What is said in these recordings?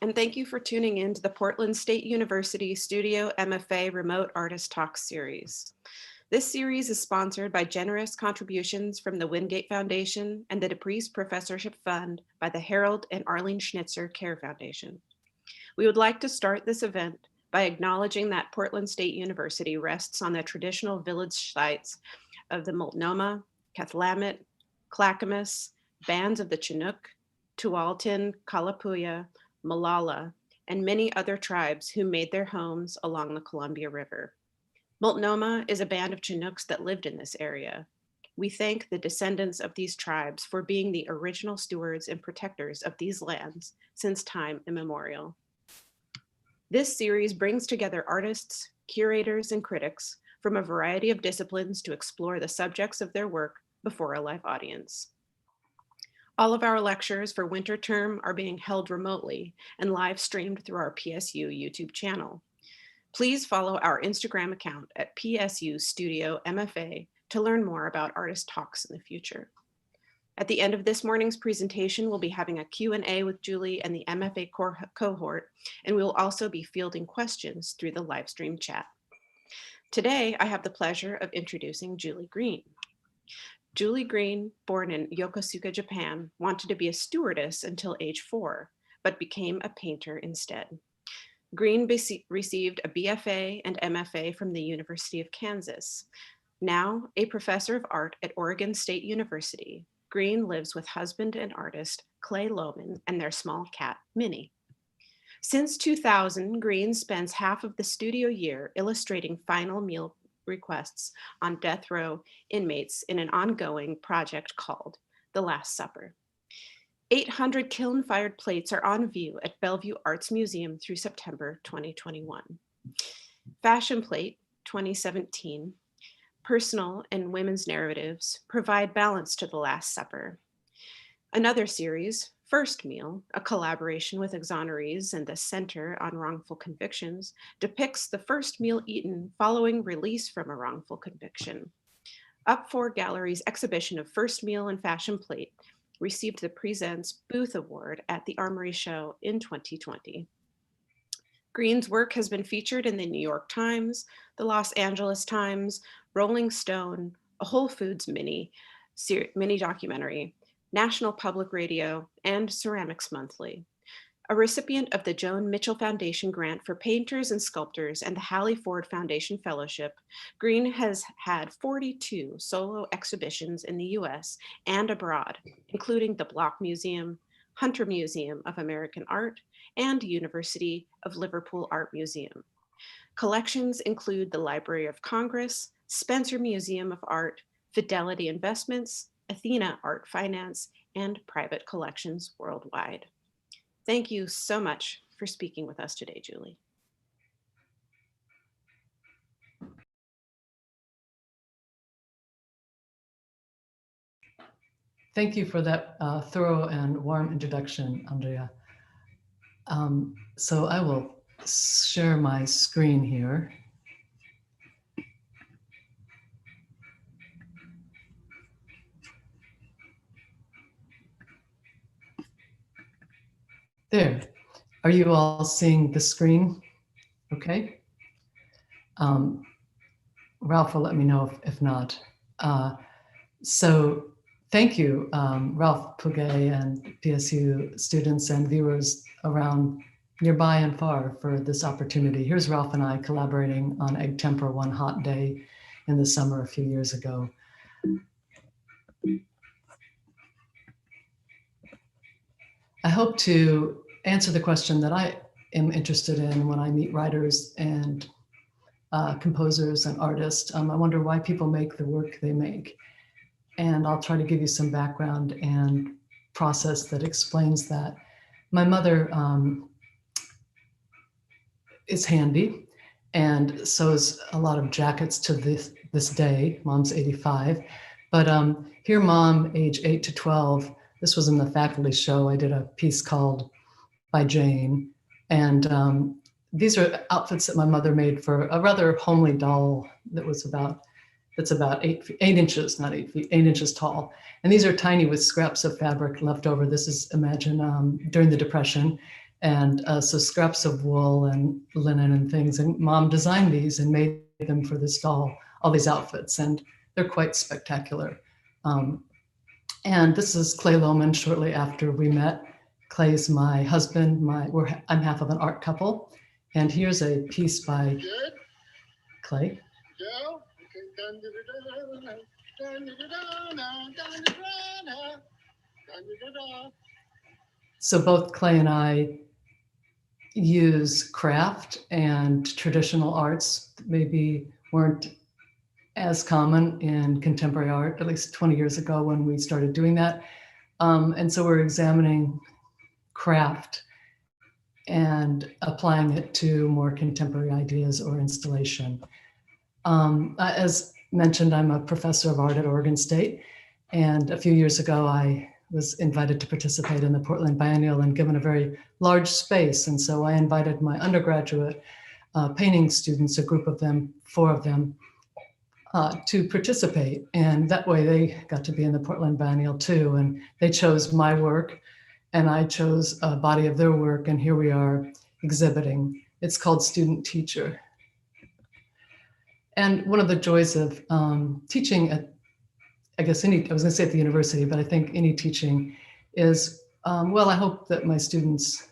and thank you for tuning in to the Portland State University Studio MFA Remote Artist Talks series. This series is sponsored by generous contributions from the Wingate Foundation and the DePriest Professorship Fund by the Harold and Arlene Schnitzer Care Foundation. We would like to start this event by acknowledging that Portland State University rests on the traditional village sites of the Multnomah, Cathlamet, Clackamas, bands of the Chinook, Tualatin, Kalapuya, Molalla, and many other tribes who made their homes along the Columbia River. Multnomah is a band of Chinooks that lived in this area. We thank the descendants of these tribes for being the original stewards and protectors of these lands since time immemorial. This series brings together artists, curators, and critics from a variety of disciplines to explore the subjects of their work before a live audience. All of our lectures for winter term are being held remotely and live streamed through our PSU YouTube channel. Please follow our Instagram account at PSU Studio MFA to learn more about artist talks in the future. At the end of this morning's presentation, we'll be having a Q&A with Julie and the MFA cohort, and we will also be fielding questions through the live stream chat. Today, I have the pleasure of introducing Julie Green. Julie Green, born in Yokosuka, Japan, wanted to be a stewardess until age 4, but became a painter instead. Green received a BFA and MFA from the University of Kansas. Now a professor of art at Oregon State University, Green lives with husband and artist Clay Lohmann and their small cat, Minnie. Since 2000, Green spends half of the studio year illustrating final meal requests on death row inmates in an ongoing project called The Last Supper. 800 kiln-fired plates are on view at Bellevue Arts Museum through September 2021. Fashion Plate 2017, personal and women's narratives provide balance to The Last Supper. Another series, First Meal, a collaboration with Exonerees and the Center on Wrongful Convictions, depicts the first meal eaten following release from a wrongful conviction. UPFOR Gallery's exhibition of First Meal and Fashion Plate received the Presents Booth Award at the Armory Show in 2020. Green's work has been featured in the New York Times, the Los Angeles Times, Rolling Stone, a Whole Foods mini documentary, National Public Radio, and Ceramics Monthly. A recipient of the Joan Mitchell Foundation Grant for Painters and Sculptors and the Hallie Ford Foundation Fellowship, Green has had 42 solo exhibitions in the US and abroad, including the Block Museum, Hunter Museum of American Art, and University of Liverpool Art Museum. Collections include the Library of Congress, Spencer Museum of Art, Fidelity Investments, Athena Art Finance, and private collections worldwide. Thank you so much for speaking with us today, Julie. Thank you for that thorough and warm introduction, Andrea. So I will share my screen here. There. Are you all seeing the screen? Okay. Ralph will let me know if not. So thank you, Ralph Puget and PSU students and viewers around nearby and far for this opportunity. Here's Ralph and I collaborating on Egg Tempera one hot day in the summer a few years ago. I hope to answer the question that I am interested in when I meet writers and composers and artists. I wonder why people make the work they make. And I'll try to give you some background and process that explains that. My mother is handy, and so is a lot of jackets to this day. Mom's 85. But here, Mom, age 8 to 12, this was in the faculty show. I did a piece called By Jane. And these are outfits that my mother made for a rather homely doll that's about 8 inches, not 8 feet, 8 inches tall. And these are tiny with scraps of fabric left over. This is, imagine, during the Depression. And so scraps of wool and linen and things. And Mom designed these and made them for this doll, all these outfits. And they're quite spectacular. And this is Clay Lohmann shortly after we met. Clay's my husband. I'm half of an art couple. And here's a piece by Clay. So both Clay and I use craft and traditional arts that maybe weren't as common in contemporary art, at least 20 years ago when we started doing that. And so we're examining craft and applying it to more contemporary ideas or installation. As mentioned, I'm a professor of art at Oregon State. And a few years ago, I was invited to participate in the Portland Biennial and given a very large space. And so I invited my undergraduate painting students, a group of them, 4 of them, to participate. And that way they got to be in the Portland Biennial too. And they chose my work and I chose a body of their work. And here we are exhibiting. It's called Student Teacher. And one of the joys of teaching at, I guess I was gonna say at the university, but I think any teaching is, well, I hope that my students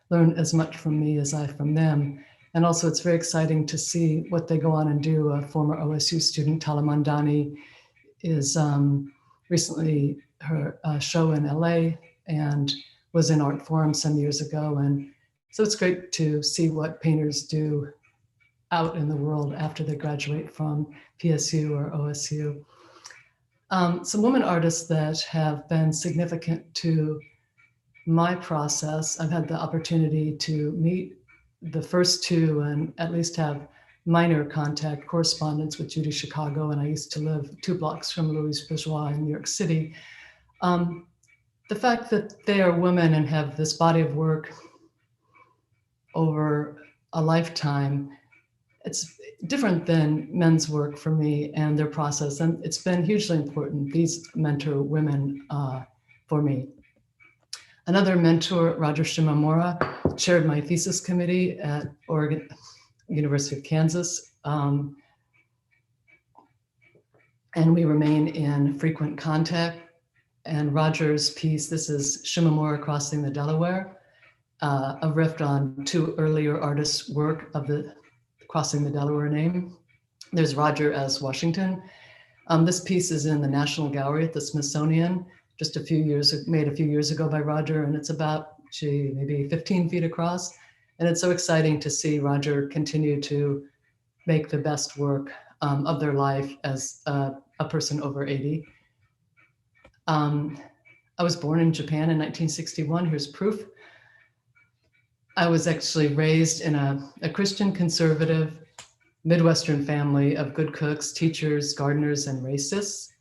learn as much from me as I from them. And also it's very exciting to see what they go on and do. A former OSU student, Tala Mandani, is recently her show in LA and was in Art Forum some years ago. And so it's great to see what painters do out in the world after they graduate from PSU or OSU. Some women artists that have been significant to my process. I've had the opportunity to meet the first 2 and at least have minor contact correspondence with Judy Chicago. And I used to live 2 blocks from Louise Bourgeois in New York City. The fact that they are women and have this body of work over a lifetime, it's different than men's work for me and their process. And it's been hugely important. These mentor women for me. Another mentor, Roger Shimomura, chaired my thesis committee at Oregon University of Kansas. And we remain in frequent contact. And Roger's piece, this is Shimomura Crossing the Delaware, a riff on 2 earlier artists' work of the Crossing the Delaware name. There's Roger as Washington. This piece is in the National Gallery at the Smithsonian, just made a few years ago by Roger, and it's about, maybe 15 feet across. And it's so exciting to see Roger continue to make the best work of their life as a person over 80. I was born in Japan in 1961. Here's proof. I was actually raised in a Christian conservative Midwestern family of good cooks, teachers, gardeners, and racists.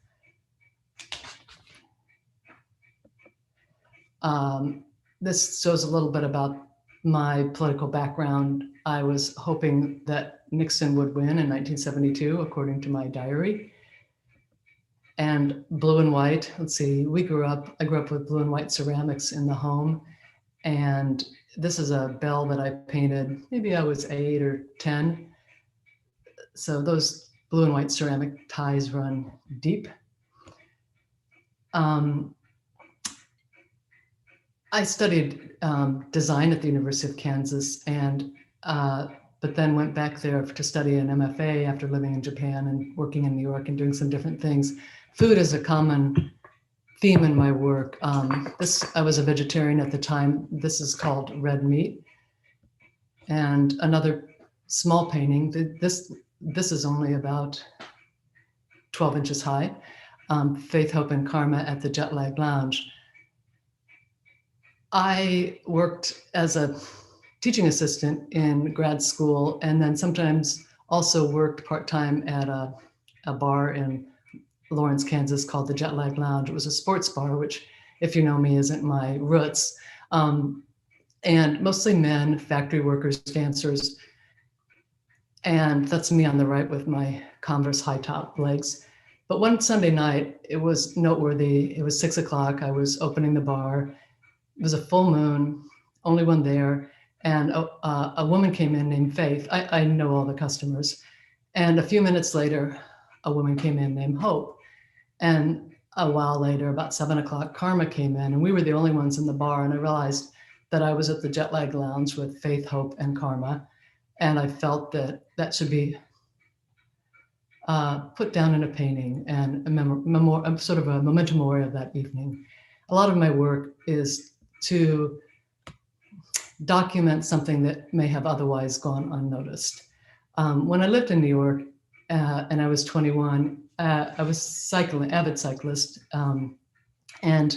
This shows a little bit about my political background. I was hoping that Nixon would win in 1972, according to my diary. And blue and white, let's see, I grew up with blue and white ceramics in the home. And this is a bell that I painted, maybe I was 8 or 10. So those blue and white ceramic ties run deep. I studied design at the University of Kansas, and but then went back there to study an MFA after living in Japan and working in New York and doing some different things. Food is a common theme in my work. I was a vegetarian at the time. This is called red meat. And another small painting, this is only about 12 inches high, Faith, Hope, and Karma at the Jet Lag Lounge. I worked as a teaching assistant in grad school, and then sometimes also worked part-time at a bar in Lawrence, Kansas called the Jet Lag Lounge. It was a sports bar, which, if you know me, isn't my roots. And mostly men, factory workers, dancers. And that's me on the right with my Converse high top legs. But one Sunday night, it was noteworthy. It was 6 o'clock. I was opening the bar. It was a full moon. only one there. And a woman came in named Faith. I know all the customers. And a few minutes later, a woman came in named Hope. And a while later, about 7 o'clock, Karma came in, and we were the only ones in the bar. And I realized that I was at the Jet Lag Lounge with Faith, Hope, and Karma. And I felt that that should be put down in a painting and sort of a memento mori of that evening. A lot of my work is to document something that may have otherwise gone unnoticed. When I lived in New York and I was 21, I was cycling, avid cyclist, and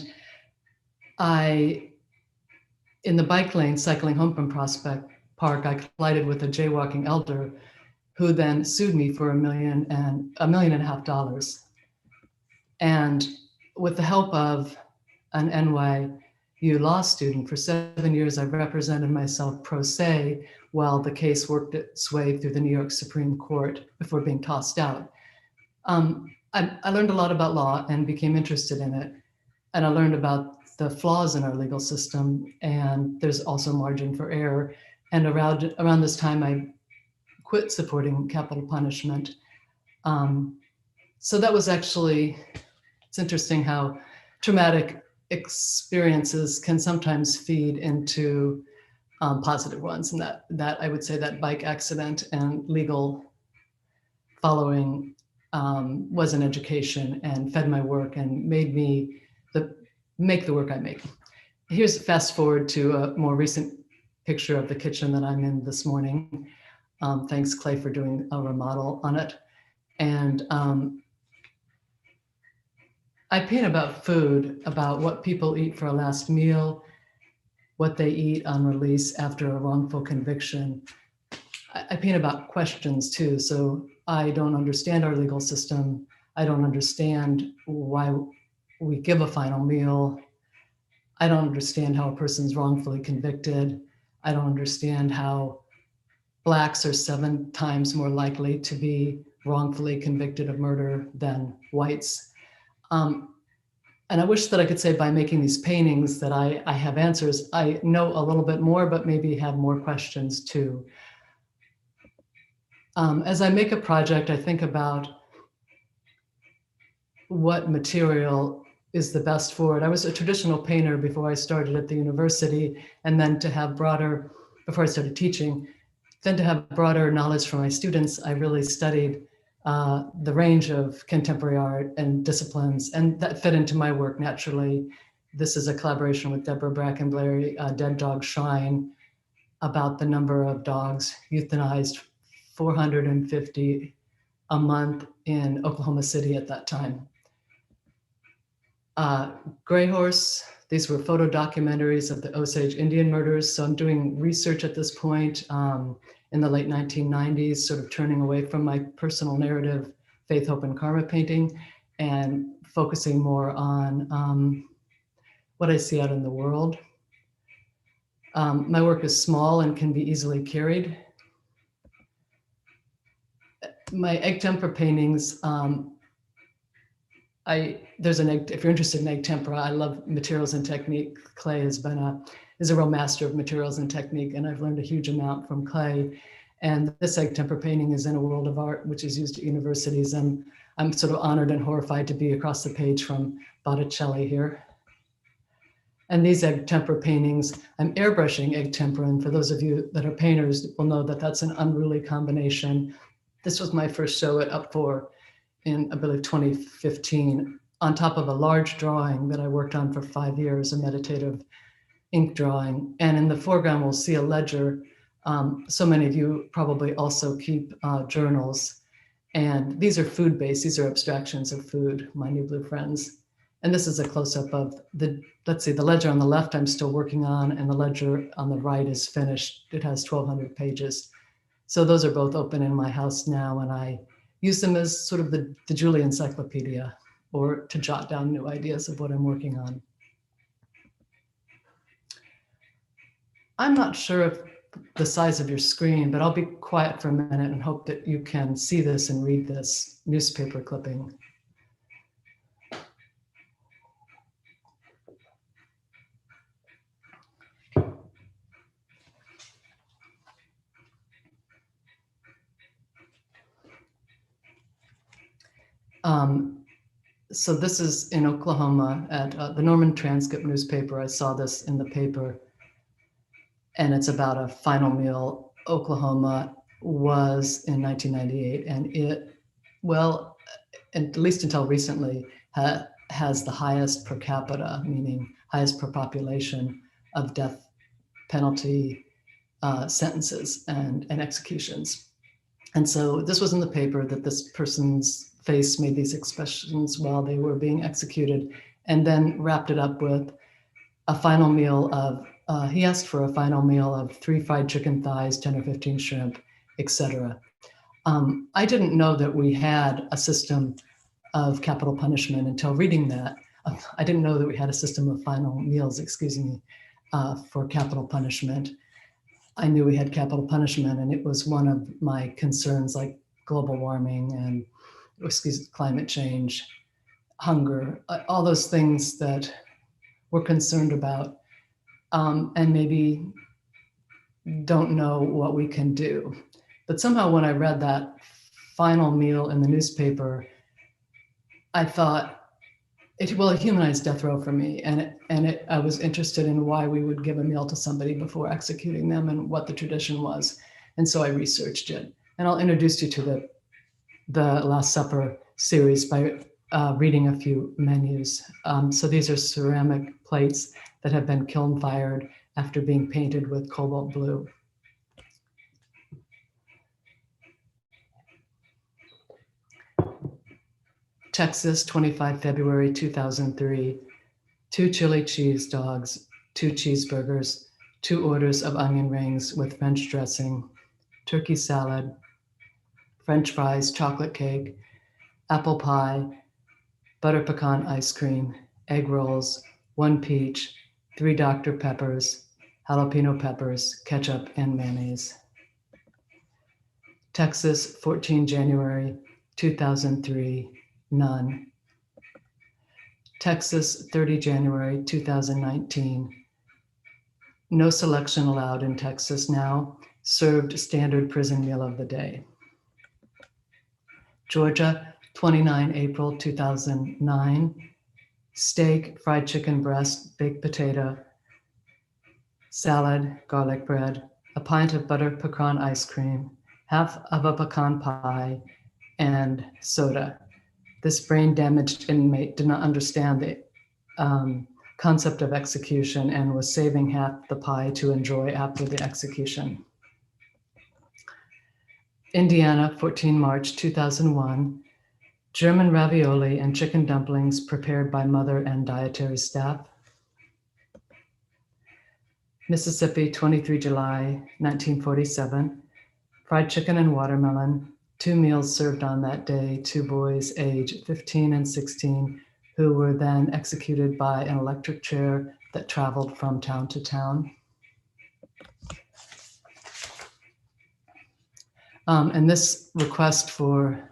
in the bike lane cycling home from Prospect Park, I collided with a jaywalking elder who then sued me for $1.5 million. And with the help of an NYU law student, for 7 years, I've represented myself pro se while the case worked its way through the New York Supreme Court before being tossed out. I learned a lot about law and became interested in it. And I learned about the flaws in our legal system, and there's also margin for error. And around this time, I quit supporting capital punishment. So that was actually, it's interesting how traumatic experiences can sometimes feed into positive ones. And that I would say that bike accident and legal following was an education and fed my work and made me make the work I make. Here's fast forward to a more recent picture of the kitchen that I'm in this morning. Thanks, Clay, for doing a remodel on it. And I paint about food, about what people eat for a last meal, what they eat on release after a wrongful conviction. I paint about questions too. So I don't understand our legal system. I don't understand why we give a final meal. I don't understand how a person's wrongfully convicted. I don't understand how Blacks are 7 times more likely to be wrongfully convicted of murder than whites. And I wish that I could say by making these paintings that I have answers. I know a little bit more, but maybe have more questions too. As I make a project, I think about what material is the best for it. I was a traditional painter before I started at the university, and then to have broader, before I started teaching, then to have broader knowledge from my students, I really studied the range of contemporary art and disciplines, and that fit into my work naturally. This is a collaboration with Deborah Brackenblary, Dead Dog Shrine, about the number of dogs euthanized, 450 a month in Oklahoma City at that time. Gray Horse, these were photo documentaries of the Osage Indian murders. So I'm doing research at this point in the late 1990s, sort of turning away from my personal narrative, faith, hope, and karma painting, and focusing more on what I see out in the world. My work is small and can be easily carried. My egg tempera paintings, there's an egg, if you're interested in egg tempera, I love materials and technique. Clay is a real master of materials and technique, and I've learned a huge amount from Clay. And this egg tempera painting is in a world of art, which is used at universities. And I'm sort of honored and horrified to be across the page from Botticelli here. And these egg tempera paintings, I'm airbrushing egg tempera. And for those of you that are painters will know that that's an unruly combination. This was my first show at UPFOR in, I believe, 2015, on top of a large drawing that I worked on for 5 years, a meditative ink drawing. And in the foreground, we'll see a ledger. So many of you probably also keep journals. And these are food-based. These are abstractions of food, my new blue friends. And this is a close-up of the ledger on the left I'm still working on, and the ledger on the right is finished. It has 1,200 pages. So those are both open in my house now, and I use them as sort of the Julie encyclopedia, or to jot down new ideas of what I'm working on. I'm not sure of the size of your screen, but I'll be quiet for a minute and hope that you can see this and read this newspaper clipping. So this is in Oklahoma at the Norman Transcript newspaper. I saw this in the paper, and it's about a final meal. Oklahoma was in 1998, and it, well, at least until recently, has the highest per capita, meaning highest per population of death penalty sentences and executions. And so this was in the paper that this person's face made these expressions while they were being executed, and then wrapped it up with a final meal of, he asked for a final meal of 3 fried chicken thighs, 10 or 15 shrimp, etc. I didn't know that we had a system of capital punishment until reading that. I didn't know that we had a system of final meals, excuse me, for capital punishment. I knew we had capital punishment, and it was one of my concerns, like global warming and climate change, hunger, all those things that we're concerned about, and maybe don't know what we can do. But somehow when I read that final meal in the newspaper, I thought, it humanized death row for me, I was interested in why we would give a meal to somebody before executing them and what the tradition was. And so I researched it. And I'll introduce you to the Last Supper series by reading a few menus. So these are ceramic plates that have been kiln-fired after being painted with cobalt blue. Texas, 25 February 2003, 2 chili cheese dogs, 2 cheeseburgers, 2 orders of onion rings with French dressing, turkey salad, French fries, chocolate cake, apple pie, butter pecan ice cream, egg rolls, 1 peach, 3 Dr. Peppers, jalapeno peppers, ketchup, and mayonnaise. Texas, 14 January 2003, none. Texas, 30 January 2019. No selection allowed in Texas now. Served standard prison meal of the day. Georgia, 29 April 2009. Steak, fried chicken breast, baked potato, salad, garlic bread, a pint of butter pecan ice cream, half of a pecan pie, and soda. This brain-damaged inmate did not understand the concept of execution and was saving half the pie to enjoy after the execution. Indiana, 14 March 2001. German ravioli and chicken dumplings prepared by mother and dietary staff. Mississippi, 23 July 1947. Fried chicken and watermelon. 2 meals served on that day, 2 boys aged 15 and 16 who were then executed by an electric chair that traveled from town to town. And this request for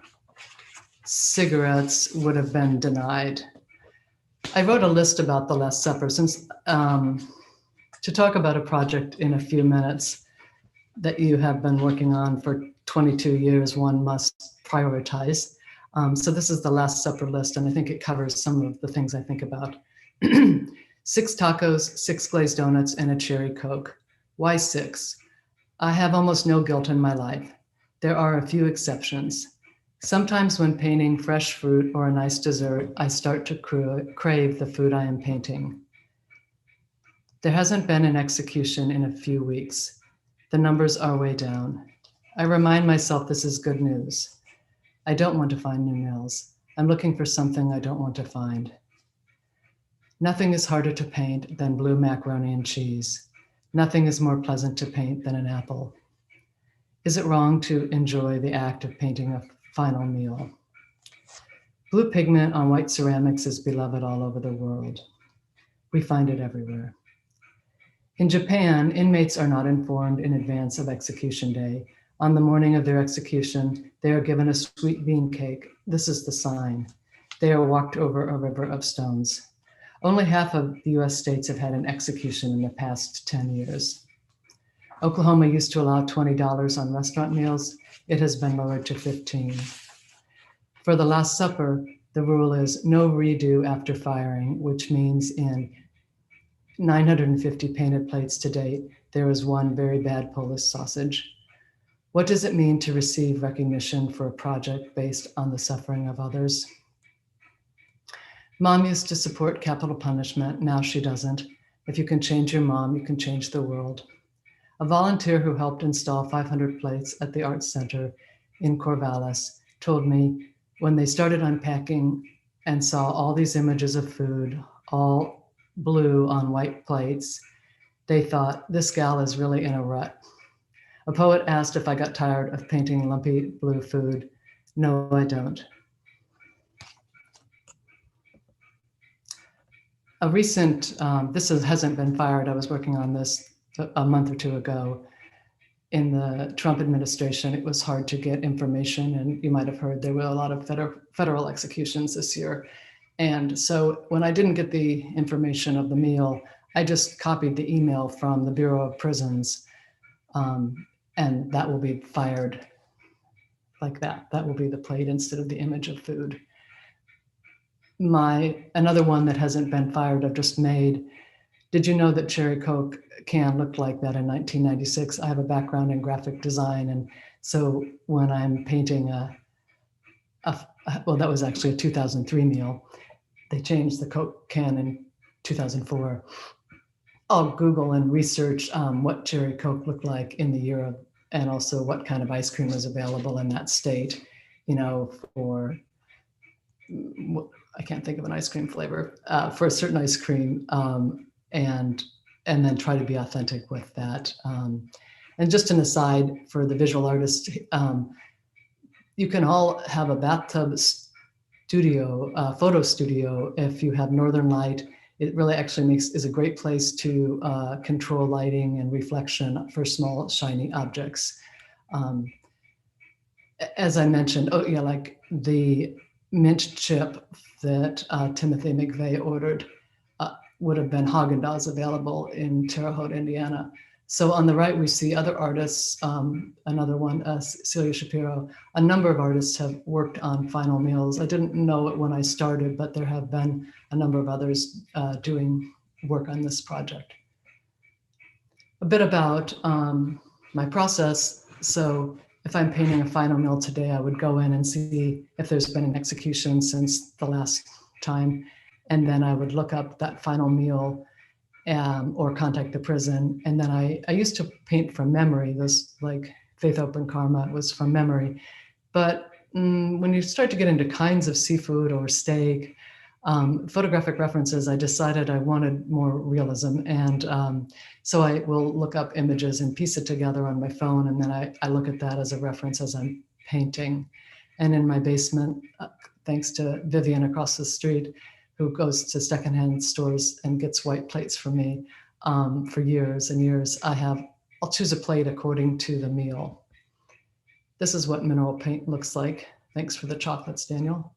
cigarettes would have been denied. I wrote a list about the Last Supper since to talk about a project in a few minutes that you have been working on for 22 years, one must prioritize. So this is the Last Supper list, and I think it covers some of the things I think about. 6 tacos, 6 glazed donuts, and a cherry Coke. Why 6? I have almost no guilt in my life. There are a few exceptions. Sometimes when painting fresh fruit or a nice dessert, I start to crave the food I am painting. There hasn't been an execution in a few weeks. The numbers are way down. I remind myself this is good news. I don't want to find new meals. I'm looking for something I don't want to find. Nothing is harder to paint than blue macaroni and cheese. Nothing is more pleasant to paint than an apple. Is it wrong to enjoy the act of painting a final meal? Blue pigment on white ceramics is beloved all over the world. We find it everywhere. In Japan, inmates are not informed in advance of execution day. On the morning of their execution, they are given a sweet bean cake. This is the sign. They are walked over a river of stones. Only half of the US states have had an execution in the past 10 years. Oklahoma used to allow $20 on restaurant meals. It has been lowered to $15. For the Last Supper, the rule is no redo after firing, which means in 950 painted plates to date, there is one very bad Polish sausage. What does it mean to receive recognition for a project based on the suffering of others? Mom used to support capital punishment. Now she doesn't. If you can change your mom, you can change the world. A volunteer who helped install 500 plates at the Arts Center in Corvallis told me when they started unpacking and saw all these images of food, all blue on white plates, they thought, this gal is really in a rut. A poet asked if I got tired of painting lumpy blue food. No, I don't. A recent, hasn't been fired. I was working on this a month or two ago. In the Trump administration, it was hard to get information, and you might have heard there were a lot of federal executions this year. And so when I didn't get the information of the meal, I just copied the email from the Bureau of Prisons, and that will be fired like that. That will be the plate instead of the image of food. Another one that hasn't been fired, I've just made. Did you know that Cherry Coke can looked like that in 1996? I have a background in graphic design, and so when I'm painting well, that was actually a 2003 meal. They changed the Coke can in 2004. I'll Google and research what Cherry Coke looked like in the year of, and also what kind of ice cream was available in that state, for, I can't think of an ice cream flavor, for a certain ice cream, and then try to be authentic with that. And just an aside for the visual artist, you can all have a bathtub studio, photo studio, if you have northern light. It really actually is a great place to control lighting and reflection for small shiny objects. As I mentioned, like the mint chip that Timothy McVeigh ordered would have been Haagen-Dazs available in Terre Haute, Indiana. So on the right, we see other artists, another one, Celia Shapiro. A number of artists have worked on final meals. I didn't know it when I started, but there have been a number of others doing work on this project. A bit about my process. So if I'm painting a final meal today, I would go in and see if there's been an execution since the last time. And then I would look up that final meal or contact the prison. And then I used to paint from memory. This, like Faith Open Karma, was from memory. But when you start to get into kinds of seafood or steak, photographic references, I decided I wanted more realism. And so I will look up images and piece it together on my phone. And then I look at that as a reference as I'm painting. And in my basement, thanks to Vivian across the street, who goes to secondhand stores and gets white plates for me for years and years, I'll choose a plate according to the meal. This is what mineral paint looks like. Thanks for the chocolates, Daniel.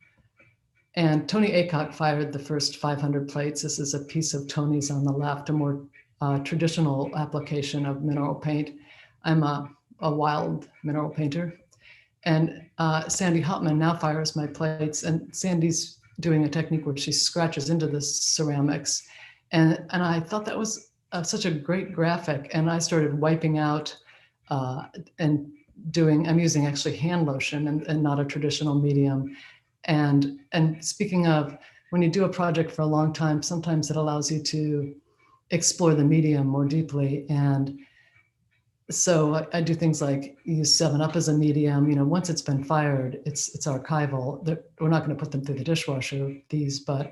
And Tony Aycock fired the first 500 plates. This is a piece of Tony's on the left, a more traditional application of mineral paint. I'm a wild mineral painter. And Sandy Hopman now fires my plates, and Sandy's doing a technique where she scratches into the ceramics. And I thought that was such a great graphic. And I started wiping out and I'm using actually hand lotion and not a traditional medium. And speaking of, when you do a project for a long time, sometimes it allows you to explore the medium more deeply. And so I do things like use 7-Up as a medium. Once it's been fired, it's archival. We're not going to put them through the dishwasher, but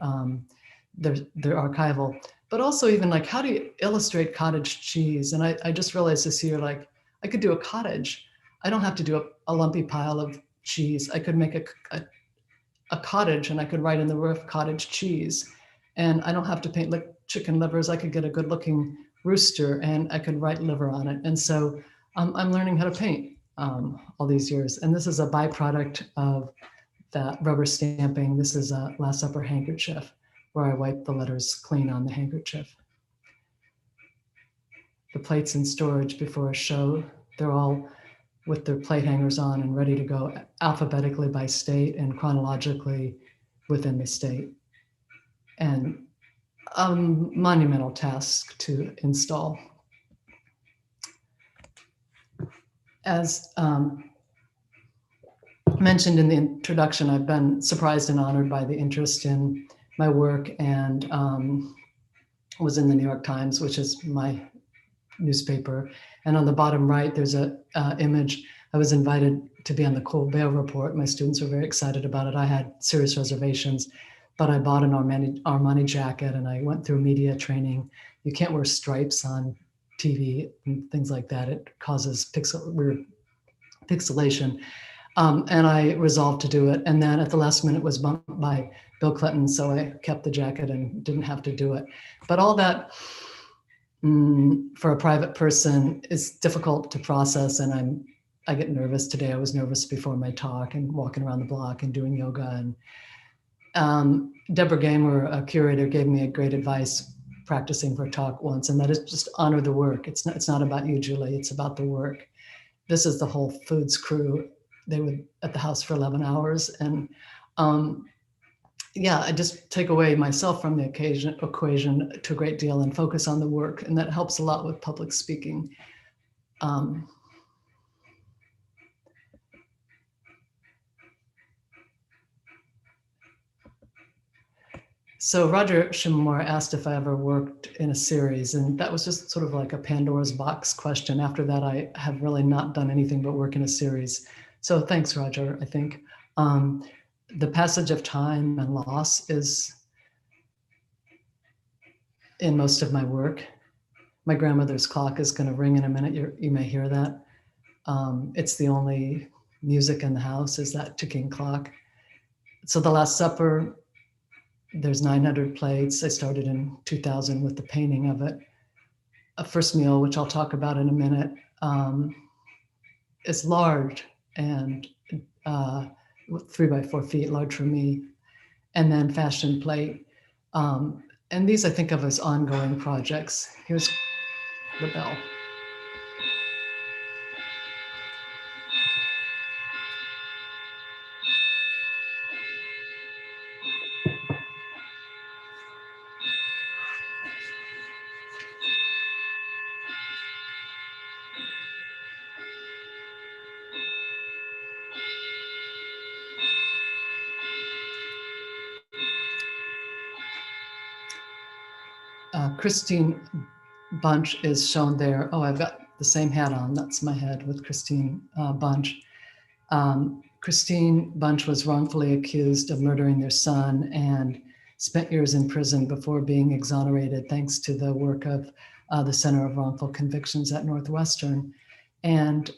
they're archival. But also even like, how do you illustrate cottage cheese? And I just realized this year, like, I could do a cottage. I don't have to do a lumpy pile of cheese. I could make a cottage, and I could write in the roof cottage cheese. And I don't have to paint like chicken livers. I could get a good looking rooster and I could write liver on it. And so I'm learning how to paint all these years. And this is a byproduct of that rubber stamping. This is a Last Supper handkerchief where I wipe the letters clean on the handkerchief. The plates in storage before a show, they're all with their plate hangers on and ready to go alphabetically by state and chronologically within the state. And a monumental task to install. As mentioned in the introduction, I've been surprised and honored by the interest in my work, and was in the New York Times, which is my newspaper. And on the bottom right, there's a image. I was invited to be on the Cold Bail Report. My students were very excited about it. I had serious reservations, but I bought an Armani jacket and I went through media training. You can't wear stripes on TV and things like that. It causes weird pixelation. And I resolved to do it. And then at the last minute was bumped by Bill Clinton. So I kept the jacket and didn't have to do it. But all that for a private person is difficult to process. And I get nervous today. I was nervous before my talk and walking around the block and doing yoga. And Deborah Gamer, a curator, gave me a great advice practicing for a talk once, and that is just honor the work. It's not about you, Julie, it's about the work. This is the Whole Foods crew. They were at the house for 11 hours. And yeah, I just take away myself from the equation to a great deal and focus on the work. And that helps a lot with public speaking. So Roger Shimomura asked if I ever worked in a series, and that was just sort of like a Pandora's box question. After that, I have really not done anything but work in a series. So thanks, Roger. I think the passage of time and loss is in most of my work. My grandmother's clock is going to ring in a minute. You may hear that. It's the only music in the house is that ticking clock. So The Last Supper, there's 900 plates. I started in 2000 with the painting of it. A first meal, which I'll talk about in a minute, is large and 3 by 4 feet, large for me. And then Fashion Plate. And these I think of as ongoing projects. Here's the bell. Christine Bunch is shown there. Oh, I've got the same hat on. That's my head with Christine Bunch. Christine Bunch was wrongfully accused of murdering their son and spent years in prison before being exonerated, thanks to the work of the Center of Wrongful Convictions at Northwestern. And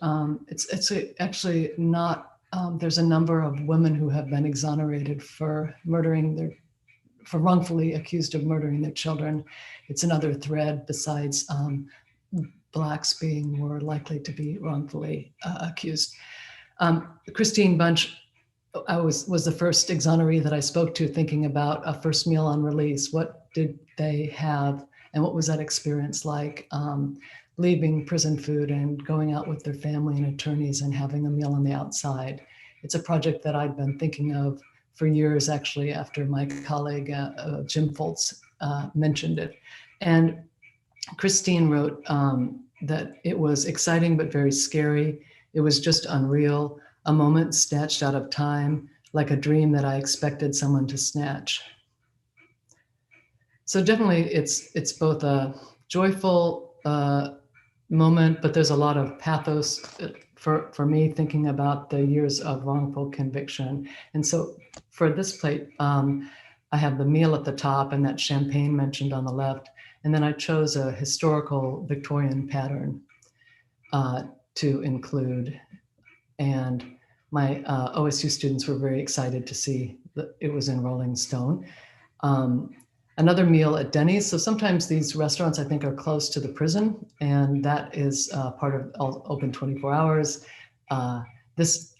it's actually not, there's a number of women who have been exonerated for wrongfully accused of murdering their children. It's another thread besides Blacks being more likely to be wrongfully accused. Christine Bunch was the first exoneree that I spoke to, thinking about a first meal on release. What did they have and what was that experience like, leaving prison food and going out with their family and attorneys and having a meal on the outside? It's a project that I'd been thinking of for years, actually, after my colleague Jim Foltz mentioned it. And Christine wrote that it was exciting but very scary. It was just unreal, a moment snatched out of time, like a dream that I expected someone to snatch. So definitely it's both a joyful moment, but there's a lot of pathos for me thinking about the years of wrongful conviction. And so for this plate, I have the meal at the top and that champagne mentioned on the left. And then I chose a historical Victorian pattern to include. And my OSU students were very excited to see that it was in Rolling Stone. Another meal at Denny's. So sometimes these restaurants, I think, are close to the prison, and that is part of open 24 hours. This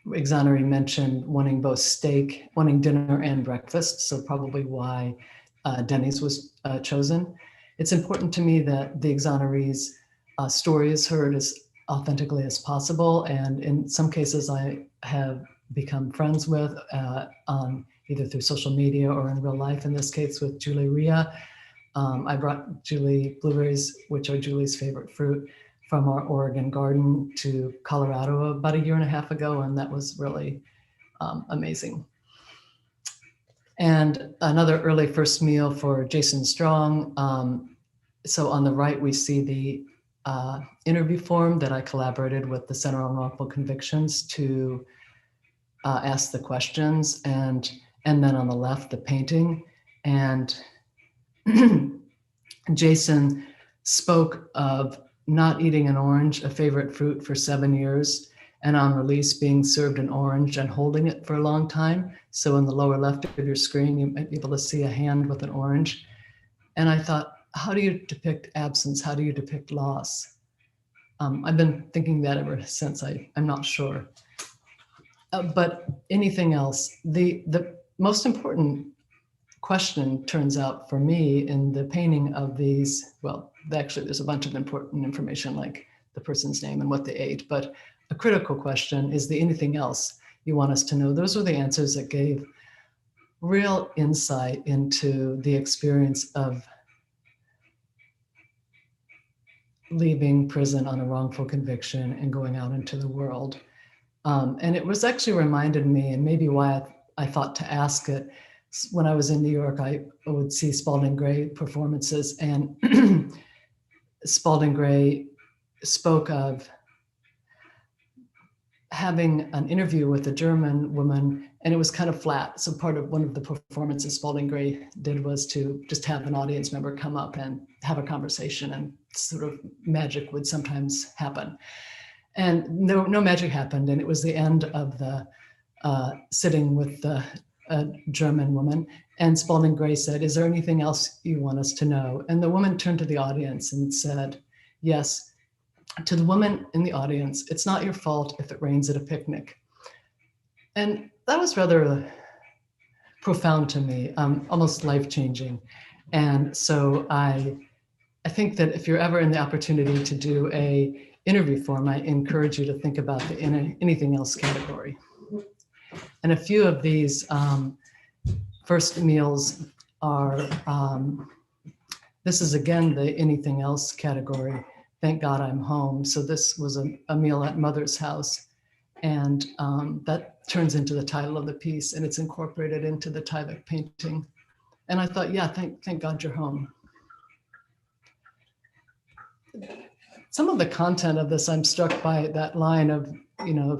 exoneree mentioned wanting both wanting dinner and breakfast, so probably why Denny's was chosen. It's important to me that the exonerees' story is heard as authentically as possible. And in some cases, I have become friends with on either through social media or in real life, in this case with Julie Rhea. I brought Julie blueberries, which are Julie's favorite fruit, from our Oregon garden to Colorado about 1.5 years ago, and that was really amazing. And another early first meal for Jason Strong. So on the right, we see the interview form that I collaborated with the Center on Wrongful Convictions to ask the questions, and then on the left, the painting. And Jason spoke of not eating an orange, a favorite fruit, for 7 years, and on release being served an orange and holding it for a long time. So in the lower left of your screen, you might be able to see a hand with an orange. And I thought, how do you depict absence? How do you depict loss? I've been thinking that ever since. I'm not sure. But anything else, the most important question turns out for me in the painting of these, well, actually there's a bunch of important information like the person's name and what they ate, but a critical question is the anything else you want us to know. Those were the answers that gave real insight into the experience of leaving prison on a wrongful conviction and going out into the world. And it was actually reminded me, and maybe why I thought to ask it, when I was in New York, I would see Spalding Gray performances, and Spalding Gray spoke of having an interview with a German woman, and it was kind of flat. So one of the performances Spalding Gray did was to just have an audience member come up and have a conversation, and sort of magic would sometimes happen. And no magic happened, and it was the end of the sitting with the German woman, and Spalding Gray said, "Is there anything else you want us to know?" And the woman turned to the audience and said, "Yes." To the woman in the audience, "It's not your fault if it rains at a picnic." And that was rather profound to me, almost life-changing. And so I think that if you're ever in the opportunity to do a interview form, I encourage you to think about the anything else category. And a few of these first meals are, this is again the anything else category. Thank God I'm home. So this was a meal at Mother's house. And that turns into the title of the piece, and it's incorporated into the Tyvek painting. And I thought, yeah, thank God you're home. Some of the content of this, I'm struck by that line of,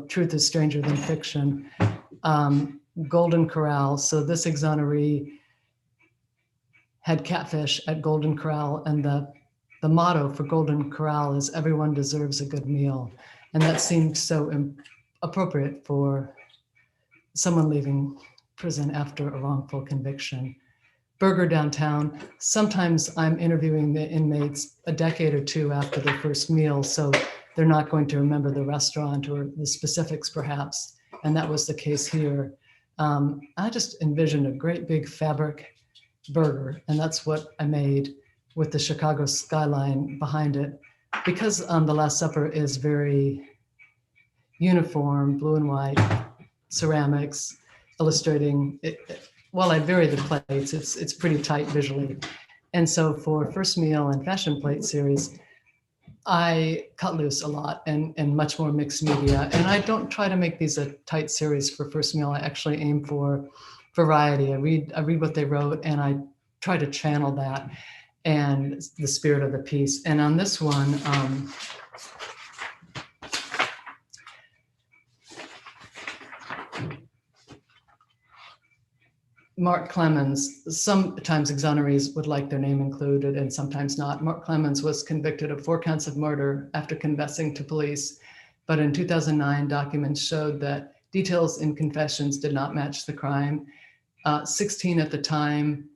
truth is stranger than fiction. Golden Corral. So this exoneree had catfish at Golden Corral, and the motto for Golden Corral is "Everyone deserves a good meal." And that seemed so appropriate for someone leaving prison after a wrongful conviction. Burger Downtown. Sometimes I'm interviewing the inmates a decade or two after their first meal, so they're not going to remember the restaurant or the specifics perhaps. And that was the case here. I just envisioned a great big fabric burger, and that's what I made with the Chicago skyline behind it. Because The Last Supper is very uniform, blue and white, ceramics, illustrating it. While I vary the plates, it's pretty tight visually. And so for First Meal and Fashion Plate series, I cut loose a lot and much more mixed media. And I don't try to make these a tight series for First Meal. I actually aim for variety. I read what they wrote, and I try to channel that and the spirit of the piece. And on this one, Mark Clemens, sometimes exonerees would like their name included and sometimes not. Mark Clemens was convicted of 4 counts of murder after confessing to police. But in 2009, documents showed that details in confessions did not match the crime. 16 at the time,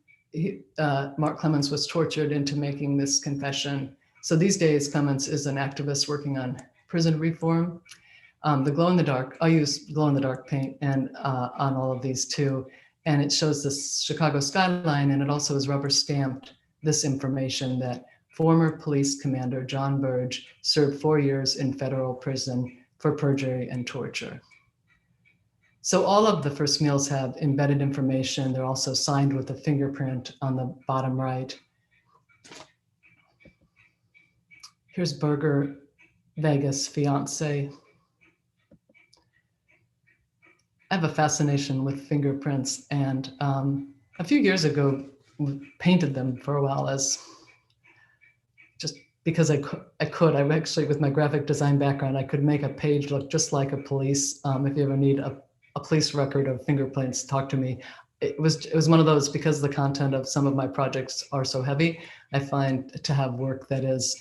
Mark Clemens was tortured into making this confession. So these days, Clemens is an activist working on prison reform. The glow-in-the-dark, I use glow-in-the-dark paint and on all of these too. And it shows the Chicago skyline, and it also is rubber stamped this information that former police commander John Burge served 4 years in federal prison for perjury and torture. So all of the first meals have embedded information. They're also signed with a fingerprint on the bottom right. Here's Burger Vega's fiance. I have a fascination with fingerprints, and a few years ago, painted them for a while as just because I could. I actually, with my graphic design background, I could make a page look just like a police. If you ever need a police record of fingerprints, talk to me. It was one of those, because the content of some of my projects are so heavy, I find to have work that is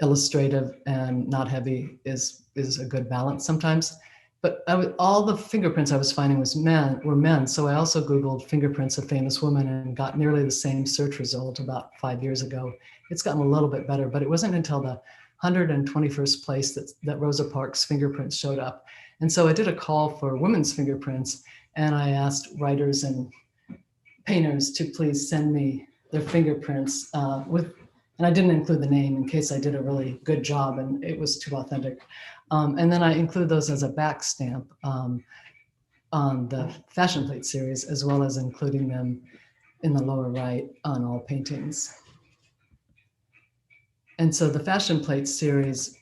illustrative and not heavy is a good balance sometimes. But all the fingerprints I was finding were men. So I also Googled fingerprints of famous women and got nearly the same search result about 5 years ago. It's gotten a little bit better, but it wasn't until the 121st place that Rosa Parks' fingerprints showed up. And so I did a call for women's fingerprints, and I asked writers and painters to please send me their fingerprints and I didn't include the name in case I did a really good job and it was too authentic. And then I include those as a back stamp on the fashion plate series, as well as including them in the lower right on all paintings. And so the fashion plate series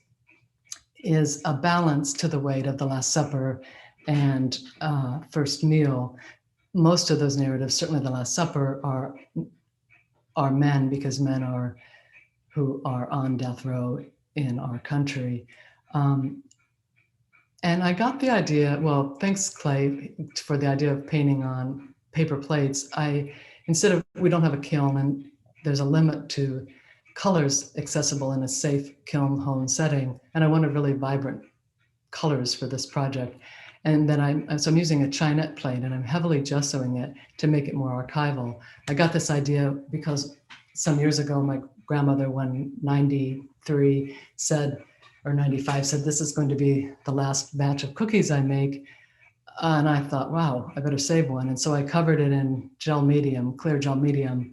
is a balance to the weight of the Last Supper and First Meal. Most of those narratives, certainly the Last Supper, are men, because men are who are on death row in our country. And I got the idea, well, thanks Clay for the idea of painting on paper plates. We don't have a kiln, and there's a limit to colors accessible in a safe kiln home setting. And I wanted really vibrant colors for this project. And then so I'm using a Chinette plate, and I'm heavily gessoing it to make it more archival. I got this idea because some years ago, my grandmother, when 93 said, or 95 said, this is going to be the last batch of cookies I make. And I thought, wow, I better save one. And so I covered it in gel medium, clear gel medium.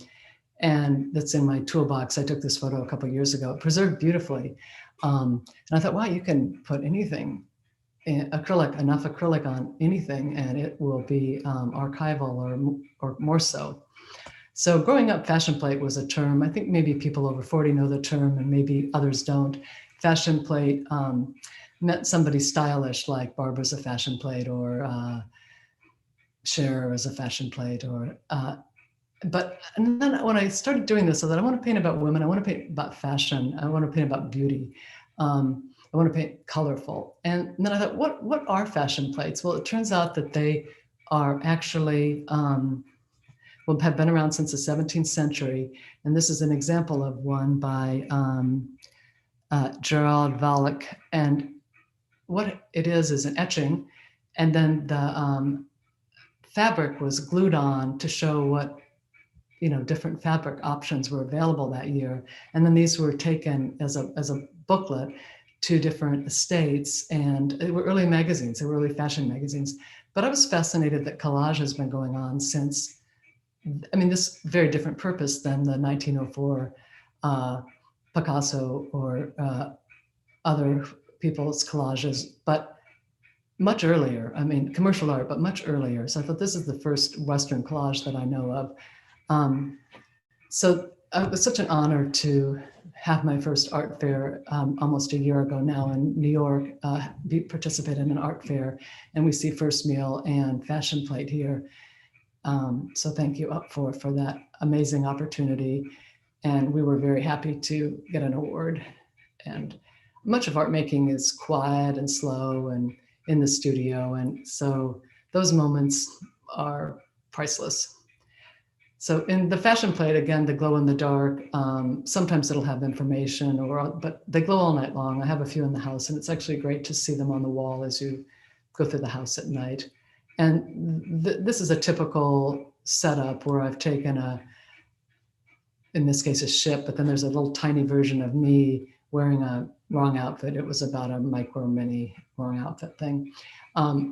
And that's in my toolbox. I took this photo a couple of years ago. It preserved beautifully. And I thought, wow, you can put anything, enough acrylic on anything, and it will be archival or more so. So growing up, fashion plate was a term. I think maybe people over 40 know the term, and maybe others don't. Fashion plate meant somebody stylish, like Barbara's a fashion plate, or Cher is a fashion plate, or but and then when I started doing this, I thought, I want to paint about women, I want to paint about fashion, I want to paint about beauty, I want to paint colorful. And then I thought, what are fashion plates? Well, it turns out that they are actually, have been around since the 17th century. And this is an example of one by Gerald Wallach. And what it is an etching. And then the fabric was glued on to show what, different fabric options were available that year. And then these were taken as a booklet to different estates, and they were early magazines, they were early fashion magazines. But I was fascinated that collage has been going on since, this very different purpose than the 1904 Picasso or other people's collages, but much earlier, commercial art, but much earlier. So I thought this is the first Western collage that I know of. So it was such an honor to have my first art fair almost a year ago now in New York, participate in an art fair, and we see First Meal and Fashion Plate here. So thank you for that amazing opportunity. And we were very happy to get an award. And much of art making is quiet and slow and in the studio. And so those moments are priceless. So in the fashion plate, again, the glow in the dark, sometimes it'll have information, but they glow all night long. I have a few in the house, and it's actually great to see them on the wall as you go through the house at night. And this is a typical setup where I've taken in this case, a ship, but then there's a little tiny version of me wearing a wrong outfit. It was about a micro mini wrong outfit thing.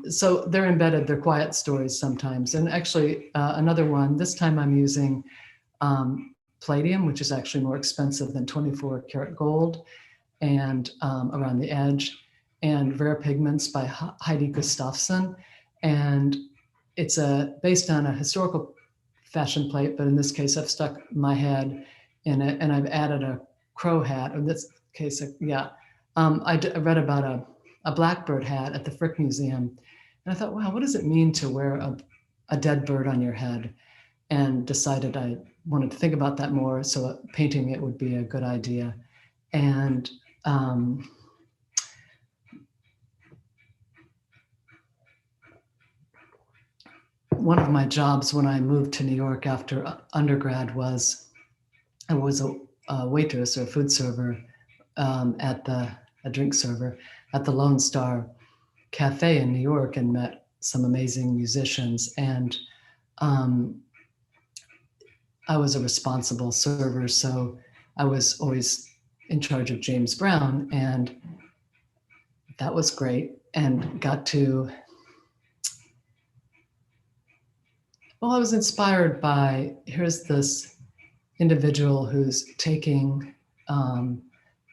So they're embedded, they're quiet stories sometimes. And actually another one, this time I'm using palladium, which is actually more expensive than 24 karat gold, and around the edge, and Rare Pigments by Heidi Gustafsson. And it's based on a historical fashion plate, but in this case, I've stuck my head in it, and I've added a crow hat. In this case, I read about a blackbird hat at the Frick Museum, and I thought, wow, what does it mean to wear a dead bird on your head? And decided I wanted to think about that more, so painting it would be a good idea. And one of my jobs when I moved to New York after undergrad was I was a waitress or a food server a drink server at the Lone Star Cafe in New York, and met some amazing musicians. And I was a responsible server, so I was always in charge of James Brown, and that was great. And I was inspired by, here's this individual who's taking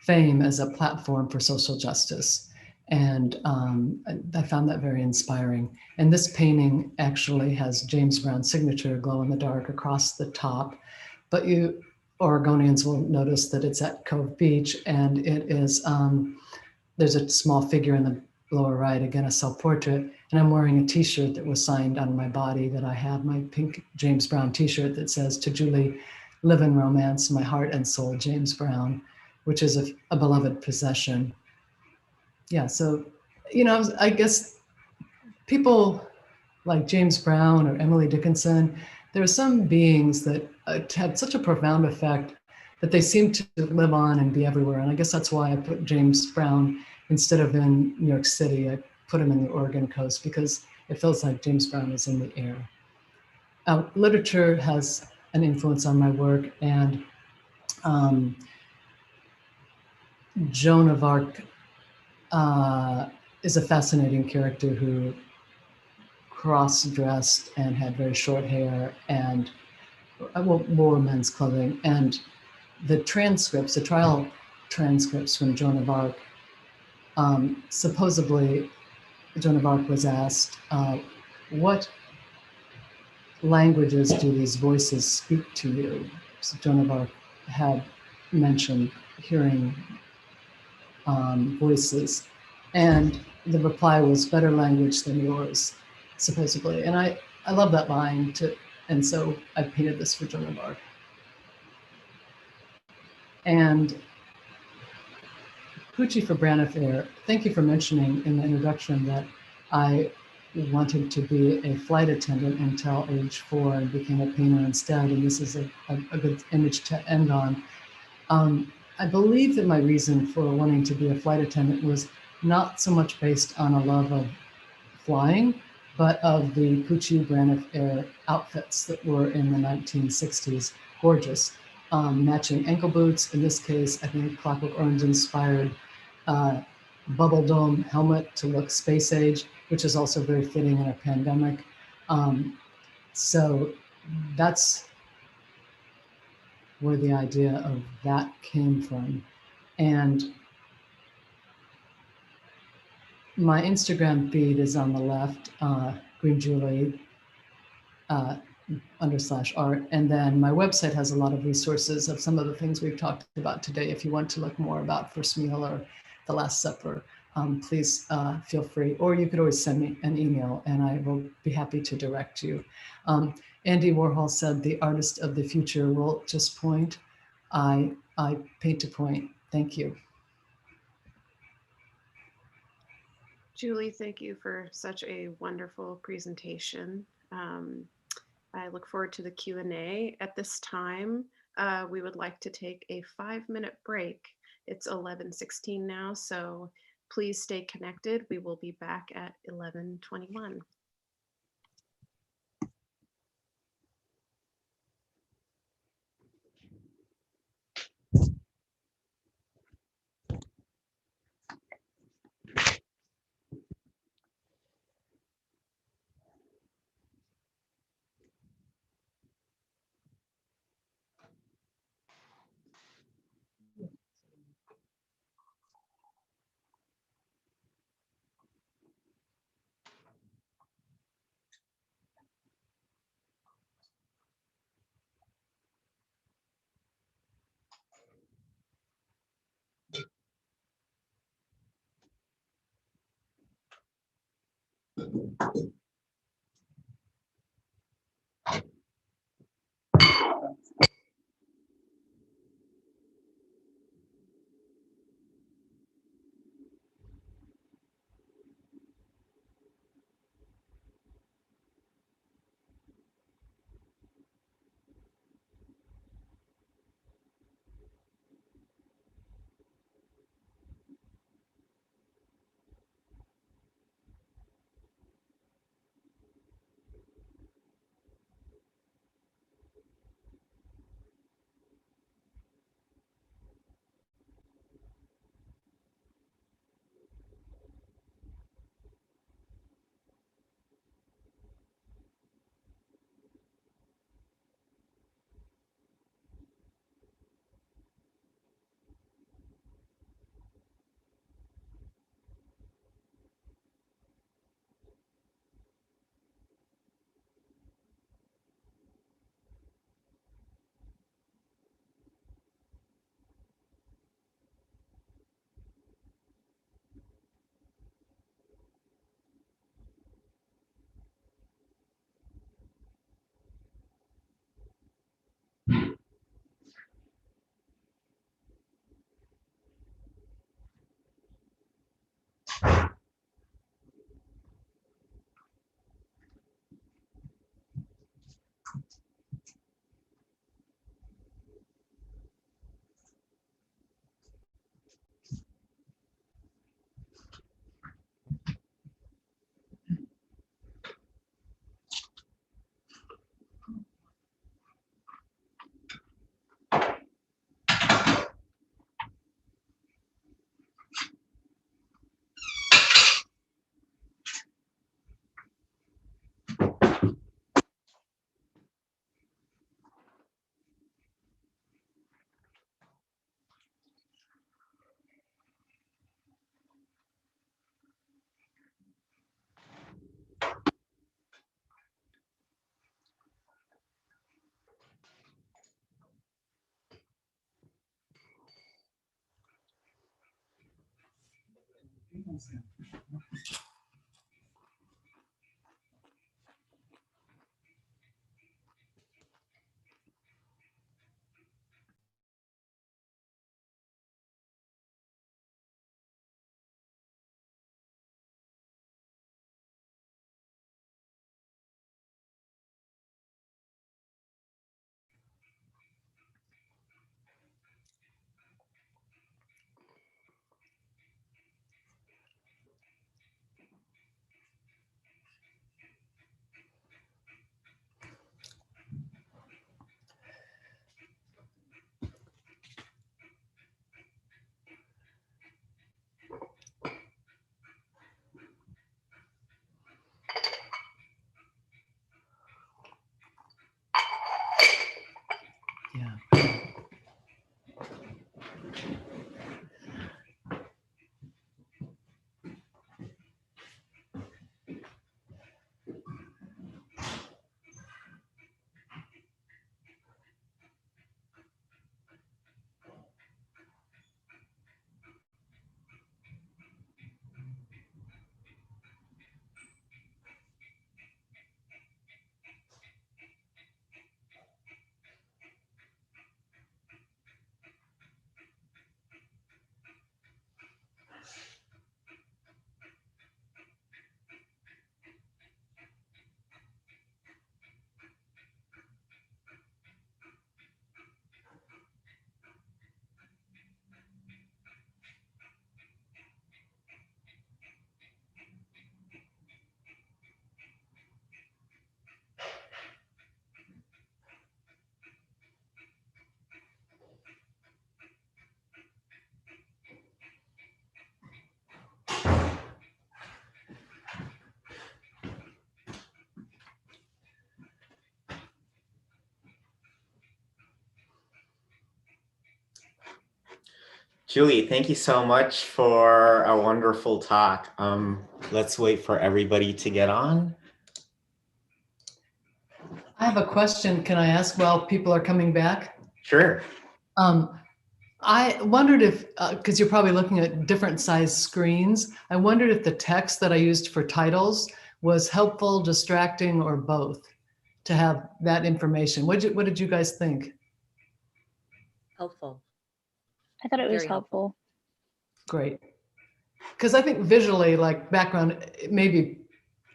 fame as a platform for social justice. And I found that very inspiring. And this painting actually has James Brown's signature glow in the dark across the top, but you Oregonians will notice that it's at Cove Beach, and it is, there's a small figure in the lower right, again, a self-portrait, and I'm wearing a t-shirt that was signed on my body that I have, my pink James Brown t-shirt that says, "To Julie, live in romance, my heart and soul, James Brown," which is a beloved possession. Yeah, so, I guess people like James Brown or Emily Dickinson, there are some beings that had such a profound effect that they seem to live on and be everywhere. And I guess that's why I put James Brown, instead of in New York City, I put him in the Oregon coast, because it feels like James Brown is in the air. Literature has an influence on my work, and Joan of Arc is a fascinating character who cross-dressed and had very short hair and wore men's clothing. And the trial transcripts from Joan of Arc, supposedly Joan of Arc was asked, what languages do these voices speak to you? So Joan of Arc had mentioned hearing voices, and the reply was, "Better language than yours," supposedly. And I love that line, and so I painted this for Joan of Arc. And Pucci for Braniff Air, thank you for mentioning in the introduction that I wanted to be a flight attendant until age 4 and became a painter instead. And this is a good image to end on. I believe that my reason for wanting to be a flight attendant was not so much based on a love of flying, but of the Pucci Braniff Air outfits that were in the 1960s, gorgeous. Matching ankle boots, in this case, I think Clockwork Orange inspired bubble dome helmet to look space age, which is also very fitting in a pandemic. So that's where the idea of that came from. And my Instagram feed is on the left, Green Julie /art. And then my website has a lot of resources of some of the things we've talked about today. If you want to look more about First Meal or The Last Supper, please feel free, or you could always send me an email and I will be happy to direct you. Andy Warhol said, "The artist of the future will just point." I paint to point. Thank you. Julie, thank you for such a wonderful presentation. I look forward to the Q&A. At this time, we would like to take a 5-minute break. It's 11:16 now, so please stay connected. We will be back at 11:21. Yeah. Julie, thank you so much for a wonderful talk. Let's wait for everybody to get on. I have a question. Can I ask while people are coming back? Sure. I wondered if, because you're probably looking at different size screens, I wondered if the text that I used for titles was helpful, distracting, or both to have that information. What did you guys think? Helpful. I thought it was Very helpful. Great. Because I think visually, like background, it may be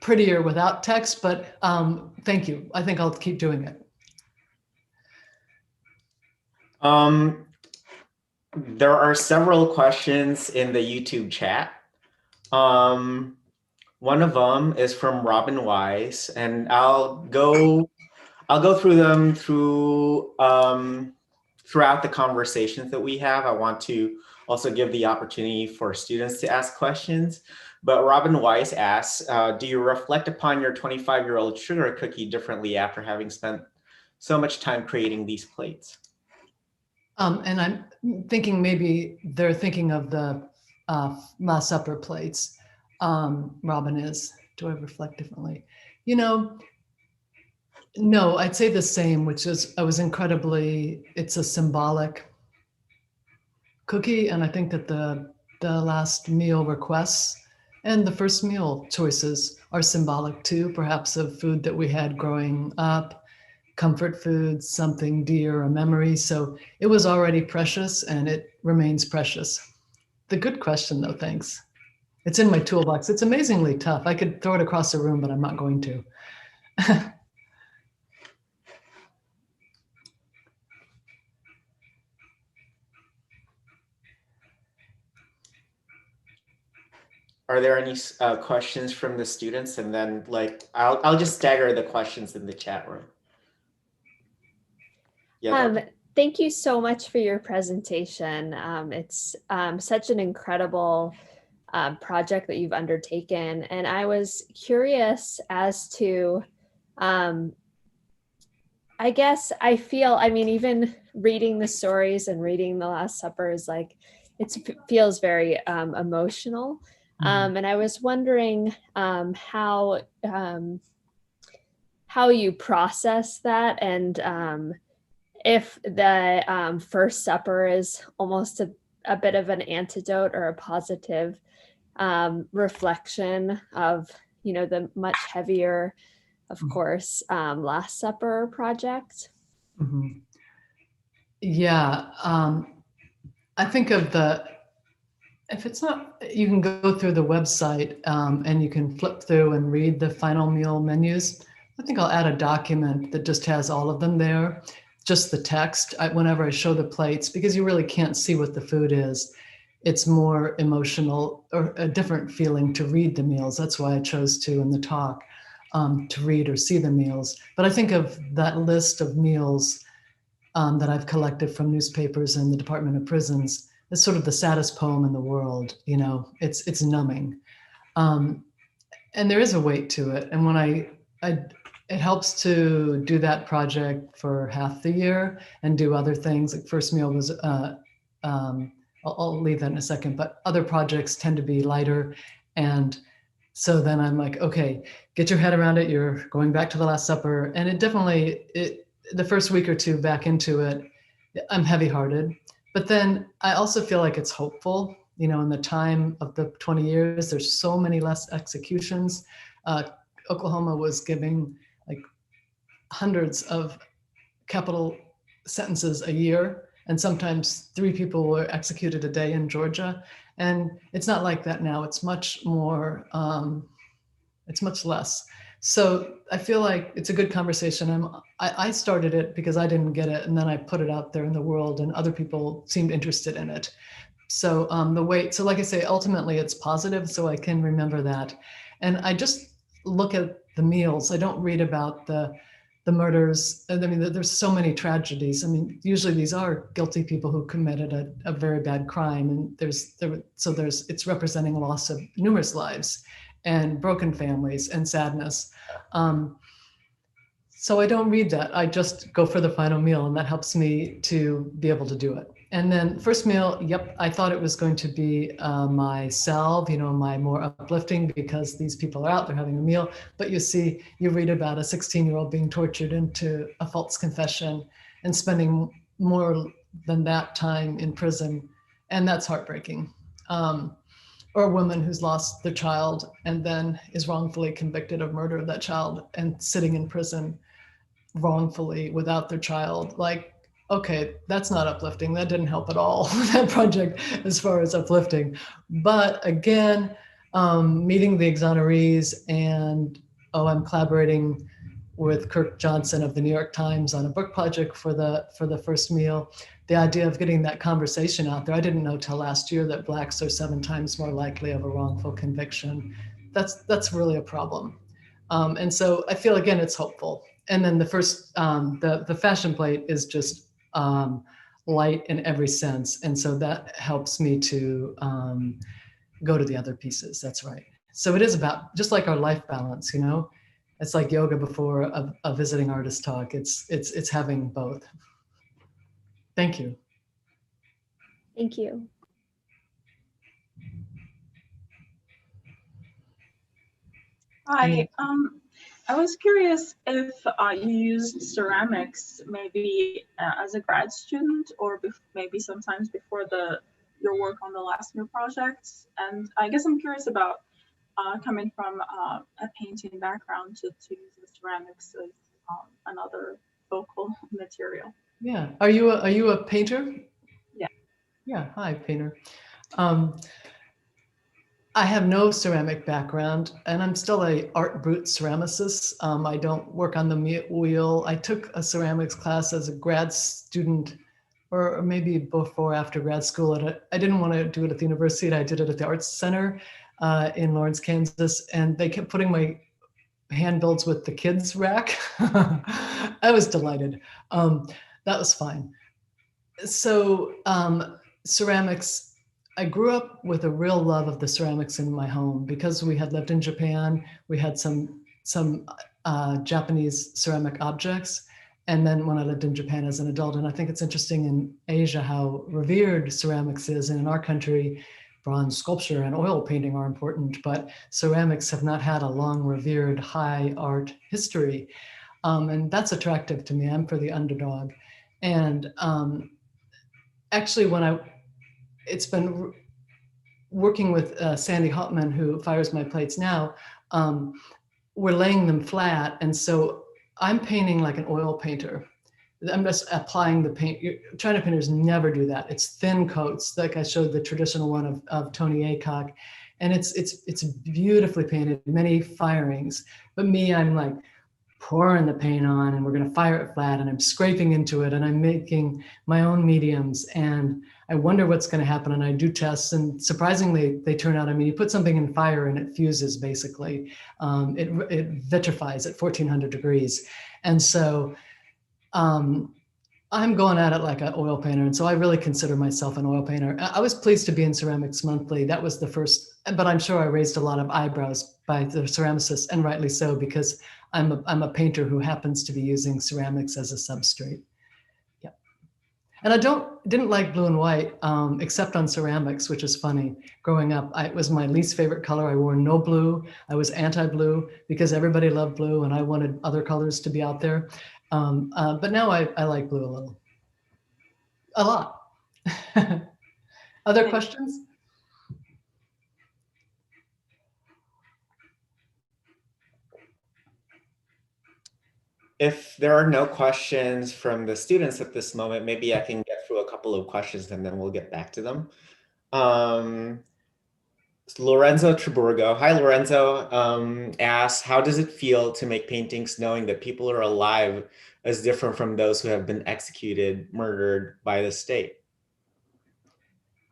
prettier without text, but thank you. I think I'll keep doing it. There are several questions in the YouTube chat. One of them is from Robin Wise, and I'll go through them throughout the conversations that we have. I want to also give the opportunity for students to ask questions. But Robin Wise asks, do you reflect upon your 25-year-old sugar cookie differently after having spent so much time creating these plates? And I'm thinking maybe they're thinking of the Last Supper plates. Robin is, do I reflect differently? You know, no, I'd say the same, which is it's a symbolic cookie. And I think that the last meal requests and the first meal choices are symbolic too, perhaps of food that we had growing up, comfort foods, something dear, a memory. So it was already precious and it remains precious. The good question though, thanks. It's in my toolbox. It's amazingly tough. I could throw it across the room, but I'm not going to. Are there any questions from the students? And then I'll just stagger the questions in the chat room. Yeah. Thank you so much for your presentation. It's such an incredible project that you've undertaken. And I was curious as to, I guess I mean, even reading the stories and reading The Last Supper is like, it feels very emotional. And I was wondering how you process that, and if the First Supper is almost a bit of an antidote or a positive reflection of, the much heavier, of course, Last Supper project? Mhm. Yeah, I think of if it's not, you can go through the website and you can flip through and read the final meal menus. I think I'll add a document that just has all of them there, just the text, whenever I show the plates, because you really can't see what the food is. It's more emotional or a different feeling to read the meals. That's why I chose to in the talk, to read or see the meals. But I think of that list of meals that I've collected from newspapers and the Department of Prisons. It's sort of the saddest poem in the world. It's numbing, and there is a weight to it. And when it helps to do that project for half the year and do other things. Like first meal was, I'll leave that in a second, but other projects tend to be lighter. And so then I'm like, okay, get your head around it. You're going back to the Last Supper. And it definitely, the first week or two back into it, I'm heavy-hearted. But then I also feel like it's hopeful. In the time of the 20 years, there's so many less executions. Oklahoma was giving like hundreds of capital sentences a year, and sometimes 3 people were executed a day in Georgia. And it's not like that now. It's much more, it's much less. So I feel like it's a good conversation. I started it because I didn't get it, and then I put it out there in the world, and other people seemed interested in it. So so like I say, ultimately it's positive, so I can remember that. And I just look at the meals. I don't read about the murders. I mean, there's so many tragedies. I mean, usually these are guilty people who committed a very bad crime, and it's representing loss of numerous lives and broken families and sadness. So I don't read that. I just go for the final meal, and that helps me to be able to do it. And then first meal, yep, I thought it was going to be my salve, my more uplifting, because these people are out, they're having a meal. But you read about a 16-year-old being tortured into a false confession and spending more than that time in prison. And that's heartbreaking. Or a woman who's lost their child and then is wrongfully convicted of murder of that child and sitting in prison wrongfully without their child. Like, okay, that's not uplifting. That didn't help at all, that project, as far as uplifting. But again, meeting the exonerees, and I'm collaborating with Kirk Johnson of the New York Times on a book project for the first meal. The idea of getting that conversation out there. I didn't know till last year that Blacks are 7 times more likely of a wrongful conviction. That's really a problem. And so I feel, again, it's hopeful. And then the first, the fashion plate is just light in every sense. And so that helps me to go to the other pieces. That's right. So it is about, just like our life balance, it's like yoga before a visiting artist talk. It's having both. Thank you. Thank you. Hi, I was curious if you used ceramics maybe as a grad student, or maybe sometimes before your work on the last meal projects. And I guess I'm curious about coming from a painting background to use the ceramics as another focal material. Yeah. Are you a painter? Yeah. Yeah. Hi, painter. I have no ceramic background, and I'm still a art brut ceramicist. I don't work on the wheel. I took a ceramics class as a grad student, or maybe before, after grad school. I didn't want to do it at the university. I did it at the Arts Center in Lawrence, Kansas, and they kept putting my hand builds with the kids rack. I was delighted. That was fine. So ceramics, I grew up with a real love of the ceramics in my home because we had lived in Japan. We had some Japanese ceramic objects. And then when I lived in Japan as an adult, and I think it's interesting in Asia how revered ceramics is. And in our country, bronze sculpture and oil painting are important, but ceramics have not had a long revered high art history. And that's attractive to me. I'm for the underdog. And actually, it's been working with Sandy Hopman, who fires my plates now, we're laying them flat. And so I'm painting like an oil painter. I'm just applying the paint. China painters never do that. It's thin coats, like I showed the traditional one of Tony Aycock. And it's beautifully painted, many firings. But me, I'm like pouring the paint on, and we're going to fire it flat, and I'm scraping into it, and I'm making my own mediums, and I wonder what's going to happen. And I do tests, and surprisingly, they turn out, I mean, you put something in fire and it fuses basically. It vitrifies at 1400 degrees. And so I'm going at it like an oil painter. And so I really consider myself an oil painter. I was pleased to be in Ceramics Monthly. That was the first, but I'm sure I raised a lot of eyebrows by the ceramicists, and rightly so, because I'm a painter who happens to be using ceramics as a substrate. Yeah. And I didn't like blue and white, except on ceramics, which is funny. Growing up, it was my least favorite color. I wore no blue. I was anti-blue because everybody loved blue and I wanted other colors to be out there. But now I like blue a little, a lot. Other questions? If there are no questions from the students at this moment, maybe I can get through a couple of questions and then we'll get back to them. Lorenzo Triburgo, hi Lorenzo, asks, how does it feel to make paintings knowing that people are alive as different from those who have been executed, murdered by the state?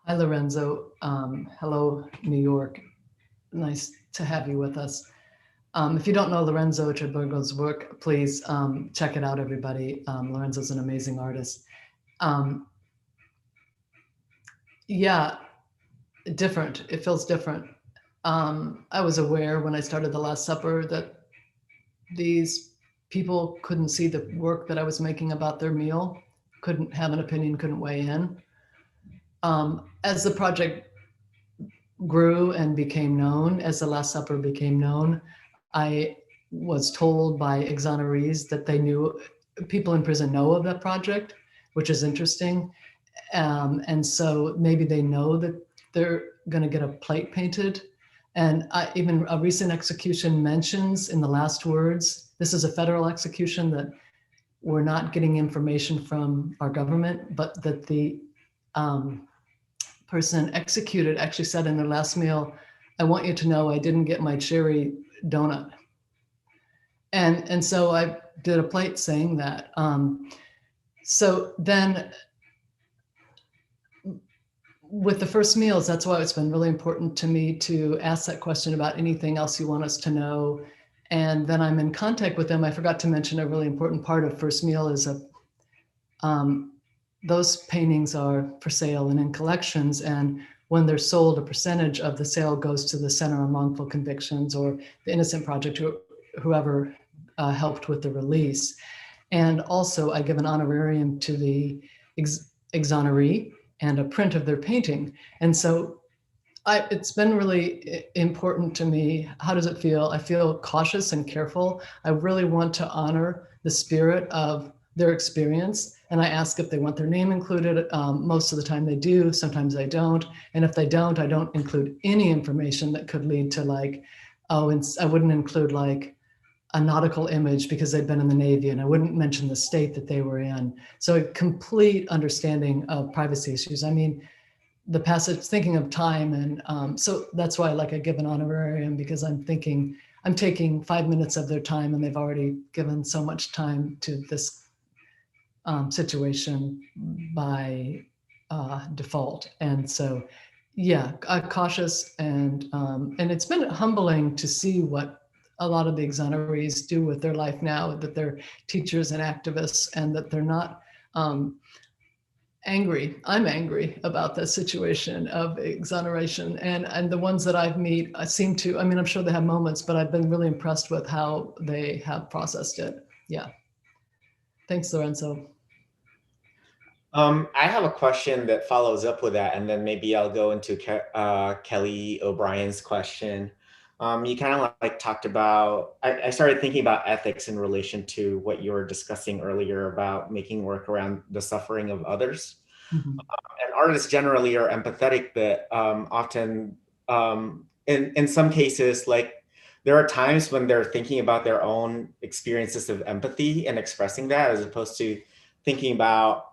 Hi Lorenzo, hello New York, nice to have you with us. If you don't know Lorenzo Triburgo's work, please check it out, everybody. Lorenzo's an amazing artist. Yeah, different. It feels different. I was aware when I started The Last Supper that these people couldn't see the work that I was making about their meal, couldn't have an opinion, couldn't weigh in. As the project grew and became known, as The Last Supper became known, I was told by exonerees that they knew, people in prison know of that project, which is interesting. And so maybe they know that they're going to get a plate painted. And even a recent execution mentions in the last words, this is a federal execution, that we're not getting information from our government, but that the person executed actually said in their last meal, I want you to know I didn't get my cherry donut. And so I did a plate saying that. So then with the first meals, that's why it's been really important to me to ask that question about anything else you want us to know. And then I'm in contact with them. I forgot to mention a really important part of first meal is those paintings are for sale and in collections. And when they're sold, a percentage of the sale goes to the Center on Wrongful Convictions or the Innocent Project, whoever helped with the release. And also I give an honorarium to the exoneree and a print of their painting. And so it's been really important to me. How does it feel? I feel cautious and careful. I really want to honor the spirit of their experience. And I ask if they want their name included. Most of the time they do, sometimes they don't. And if they don't, I don't include any information that could lead to like, oh, and I wouldn't include like a nautical image because they'd been in the Navy, and I wouldn't mention the state that they were in. So a complete understanding of privacy issues. I mean, the passage, thinking of time. And so that's why like I give an honorarium, because I'm taking 5 minutes of their time, and they've already given so much time to this situation by default. And so, yeah, cautious, and it's been humbling to see what a lot of the exonerees do with their life now, that they're teachers and activists, and that they're not angry. I'm angry about the situation of exoneration, and the ones that I've met, I seem to, I mean, I'm sure they have moments, but I've been really impressed with how they have processed it. Yeah. Thanks, Lorenzo. I have a question that follows up with that, and then maybe I'll go into Kelly O'Brien's question. You kind of like talked about, I started thinking about ethics in relation to what you were discussing earlier about making work around the suffering of others. Mhm. And artists generally are empathetic, but often in some cases, like there are times when they're thinking about their own experiences of empathy and expressing that, as opposed to thinking about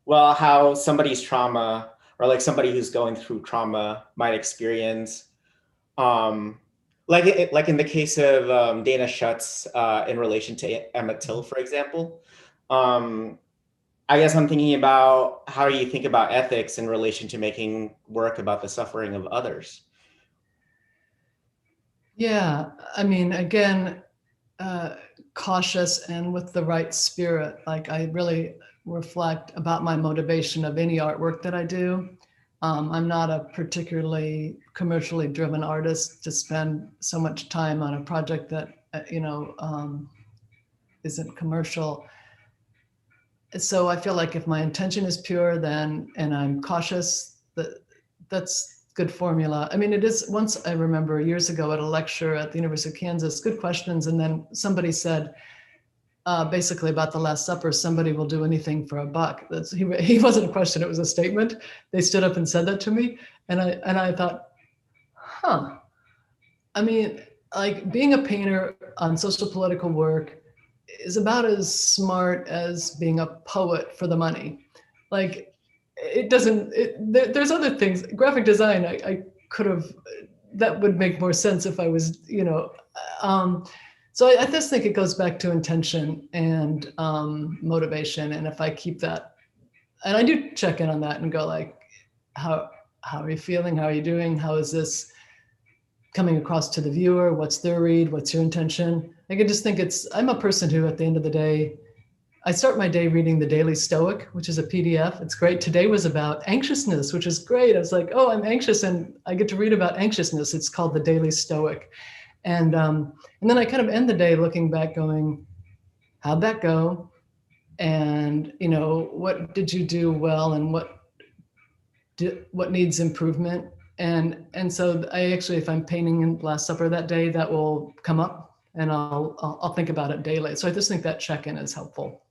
well, how somebody's trauma, or like somebody who's going through trauma might experience. Like in the case of Dana Schutz in relation to Emmett Till, for example. I guess I'm thinking about how do you think about ethics in relation to making work about the suffering of others? Yeah, I mean, again, cautious and with the right spirit. Like I really reflect about my motivation of any artwork that I do. I'm not a particularly commercially driven artist to spend so much time on a project that, isn't commercial. So I feel like if my intention is pure, then, and I'm cautious, that's good formula. I mean, it is, once I remember years ago at a lecture at the University of Kansas, good questions. And then somebody said, basically about the Last Supper, somebody will do anything for $1. He wasn't a question, it was a statement. They stood up and said that to me. And I thought, huh. I mean, like being a painter on social political work is about as smart as being a poet for the money. Like it doesn't, there's other things, graphic design, I could have, that would make more sense if I was, so I just think it goes back to intention and motivation. And if I keep that, and I do check in on that and go like, how are you feeling? How are you doing? How is this coming across to the viewer? What's their read? What's your intention? I can just think I'm a person who at the end of the day, I start my day reading the Daily Stoic, which is a PDF. It's great. Today was about anxiousness, which is great. I was like, oh, I'm anxious and I get to read about anxiousness. It's called the Daily Stoic. And then I kind of end the day looking back going, how'd that go? And, what did you do well and what needs improvement? And so I actually, if I'm painting in Last Supper that day, that will come up and I'll think about it daily. So I just think that check-in is helpful.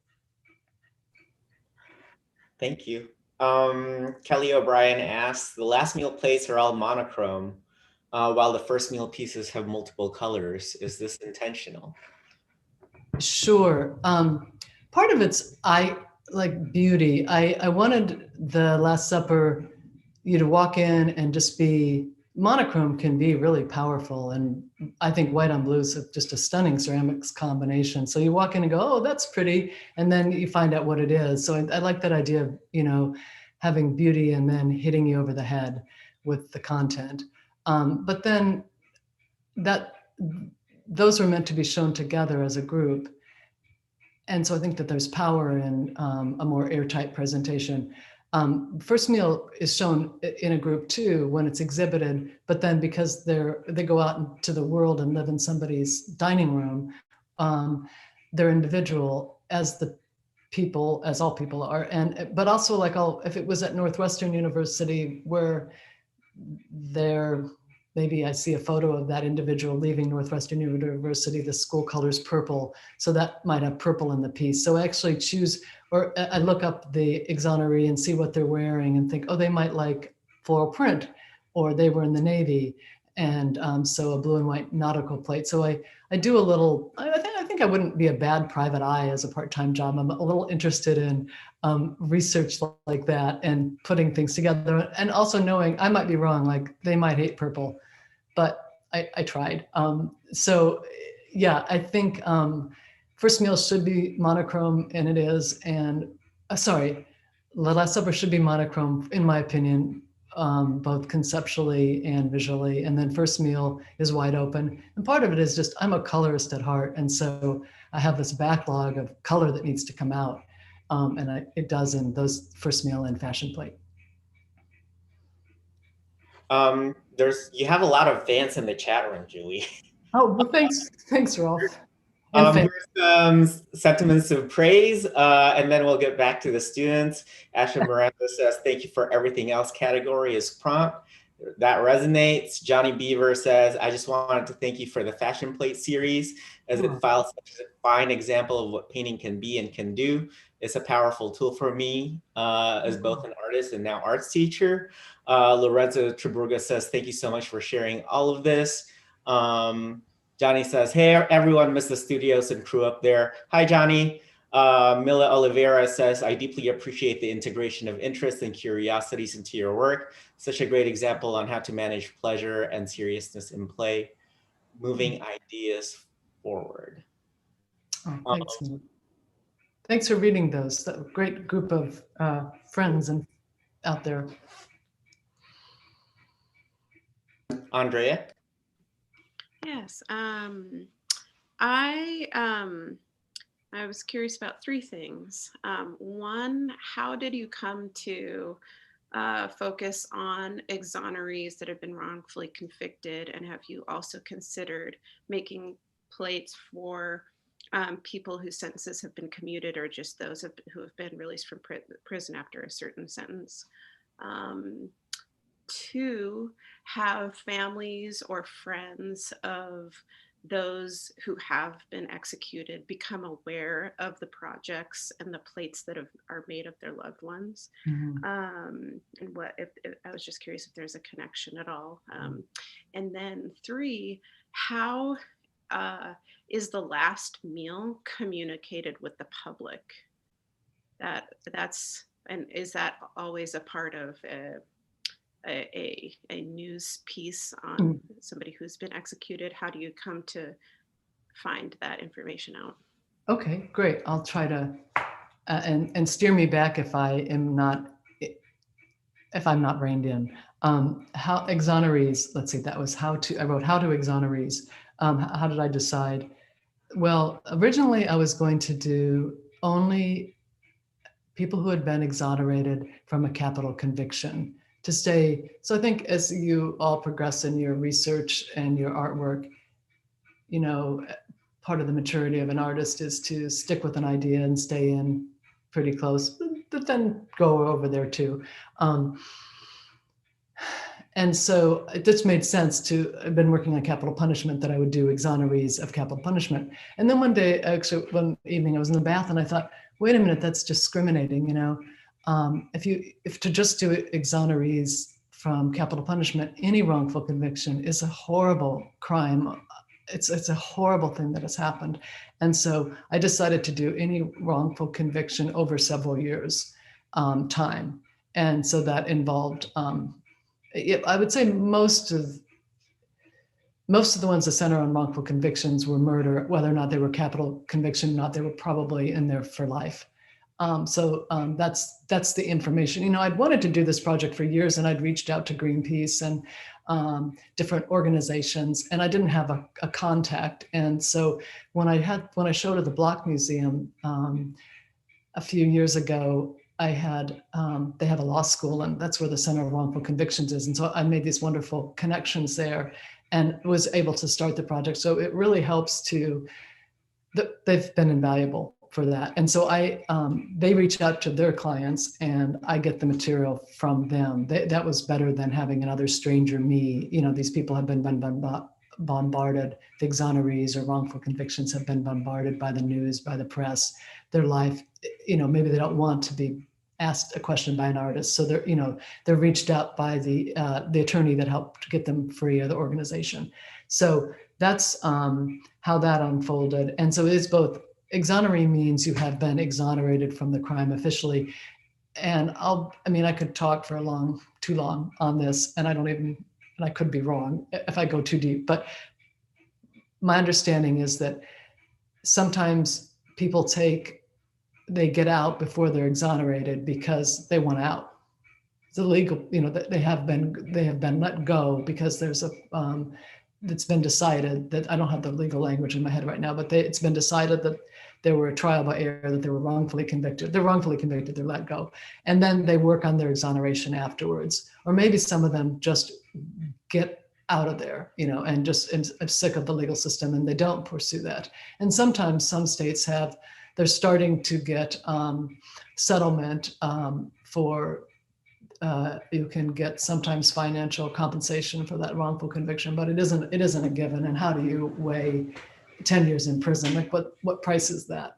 Thank you. Kelly O'Brien asks, the last meal plates are all monochrome, while the first meal pieces have multiple colors. Is this intentional? Sure. Part of it's, I like beauty. I wanted the Last Supper, you to walk in and just be, monochrome can be really powerful. And I think white on blue is just a stunning ceramics combination. So you walk in and go, oh, that's pretty. And then you find out what it is. So I like that idea of, having beauty and then hitting you over the head with the content. But then those are meant to be shown together as a group. And so I think that there's power in a more airtight presentation. First meal is shown in a group too when it's exhibited, but then because they go out into the world and live in somebody's dining room, they're individual as all people are. But also like if it was at Northwestern University where maybe I see a photo of that individual leaving Northwestern University, the school color's purple. So that might have purple in the piece. So I actually choose, or I look up the exoneree and see what they're wearing and think, oh, they might like floral print, or they were in the Navy. And so a blue and white nautical plate. So I do a little, I think I wouldn't be a bad private eye as a part-time job. I'm a little interested in research like that and putting things together. And also knowing I might be wrong, like they might hate purple, but I tried. So yeah, I think first meal should be monochrome, and it is. And sorry, the Last Supper should be monochrome, in my opinion, both conceptually and visually. And then first meal is wide open. And part of it is just, I'm a colorist at heart. And so I have this backlog of color that needs to come out. And it does in those first meal and fashion plate. You have a lot of fans in the chat room, Julie. Oh, well, thanks, Rolf. Here's some sentiments of praise, and then we'll get back to the students. Asha Miranda says, thank you for everything else category is prompt. That resonates. Johnny Beaver says, I just wanted to thank you for the fashion plate series, as it files such a fine example of what painting can be and can do. It's a powerful tool for me as both an artist and now arts teacher. Lorenzo Triburga says, thank you so much for sharing all of this. Johnny says, hey, everyone, miss the studios and crew up there. Hi, Johnny. Mila Oliveira says, I deeply appreciate the integration of interests and curiosities into your work. Such a great example on how to manage pleasure and seriousness in play, moving ideas forward. Oh, thanks. Thanks for reading those. That great group of friends and out there. Andrea? Yes. I was curious about three things. One, how did you come to focus on exonerees that have been wrongfully convicted? And have you also considered making plates for people whose sentences have been commuted, or just those who have been released from prison after a certain sentence? Two, have families or friends of those who have been executed become aware of the projects and the plates that are made of their loved ones? And what if I was just curious if there's a connection at all. And then three, how is the last meal communicated with the public? And is that always a part of a news piece on somebody who's been executed? How do you come to find that information out? Okay, great. I'll try to and steer me back if I'm not reined in. How exonerees? Let's see. That was I wrote how to exonerees. How did I decide? Well, originally I was going to do only people who had been exonerated from a capital conviction. So I think as you all progress in your research and your artwork, part of the maturity of an artist is to stick with an idea and stay in pretty close, but then go over there too. And so it just made sense I've been working on capital punishment, that I would do exonerees of capital punishment. And then one evening I was in the bath and I thought, wait a minute, that's discriminating, if to just do exonerees from capital punishment, any wrongful conviction is a horrible crime. It's a horrible thing that has happened. And so I decided to do any wrongful conviction over several years time. And so that involved, I would say most of the ones that center on wrongful convictions were murder. Whether or not they were capital conviction or not, they were probably in there for life. So that's the information. I'd wanted to do this project for years, and I'd reached out to Greenpeace and different organizations, and I didn't have a contact. And so when I showed at the Block Museum a few years ago, they have a law school, and that's where the Center of Wrongful Convictions is. And so I made these wonderful connections there and was able to start the project. So it really helps they've been invaluable for that. And so they reach out to their clients and I get the material from them. That was better than having another stranger me. These people have been bombarded. The exonerees or wrongful convictions have been bombarded by the news, by the press. Their life, maybe they don't want to be asked a question by an artist. So they're reached out by the attorney that helped get them free, or the organization. So that's how that unfolded. And so it is both. Exoneree means you have been exonerated from the crime officially. And I could talk for too long on this, and I could be wrong if I go too deep, but my understanding is that sometimes people they get out before they're exonerated because they want out. It's illegal, they have been let go because it's been decided that, I don't have the legal language in my head right now, but it's been decided that there were a trial by error, that they were wrongfully convicted. They're wrongfully convicted, they're let go. And then they work on their exoneration afterwards. Or maybe some of them just get out of there, and just are sick of the legal system and they don't pursue that. And sometimes some states they're starting to get settlement for you can get sometimes financial compensation for that wrongful conviction, but it isn't a given. And how do you weigh 10 years in prison? Like what price is that?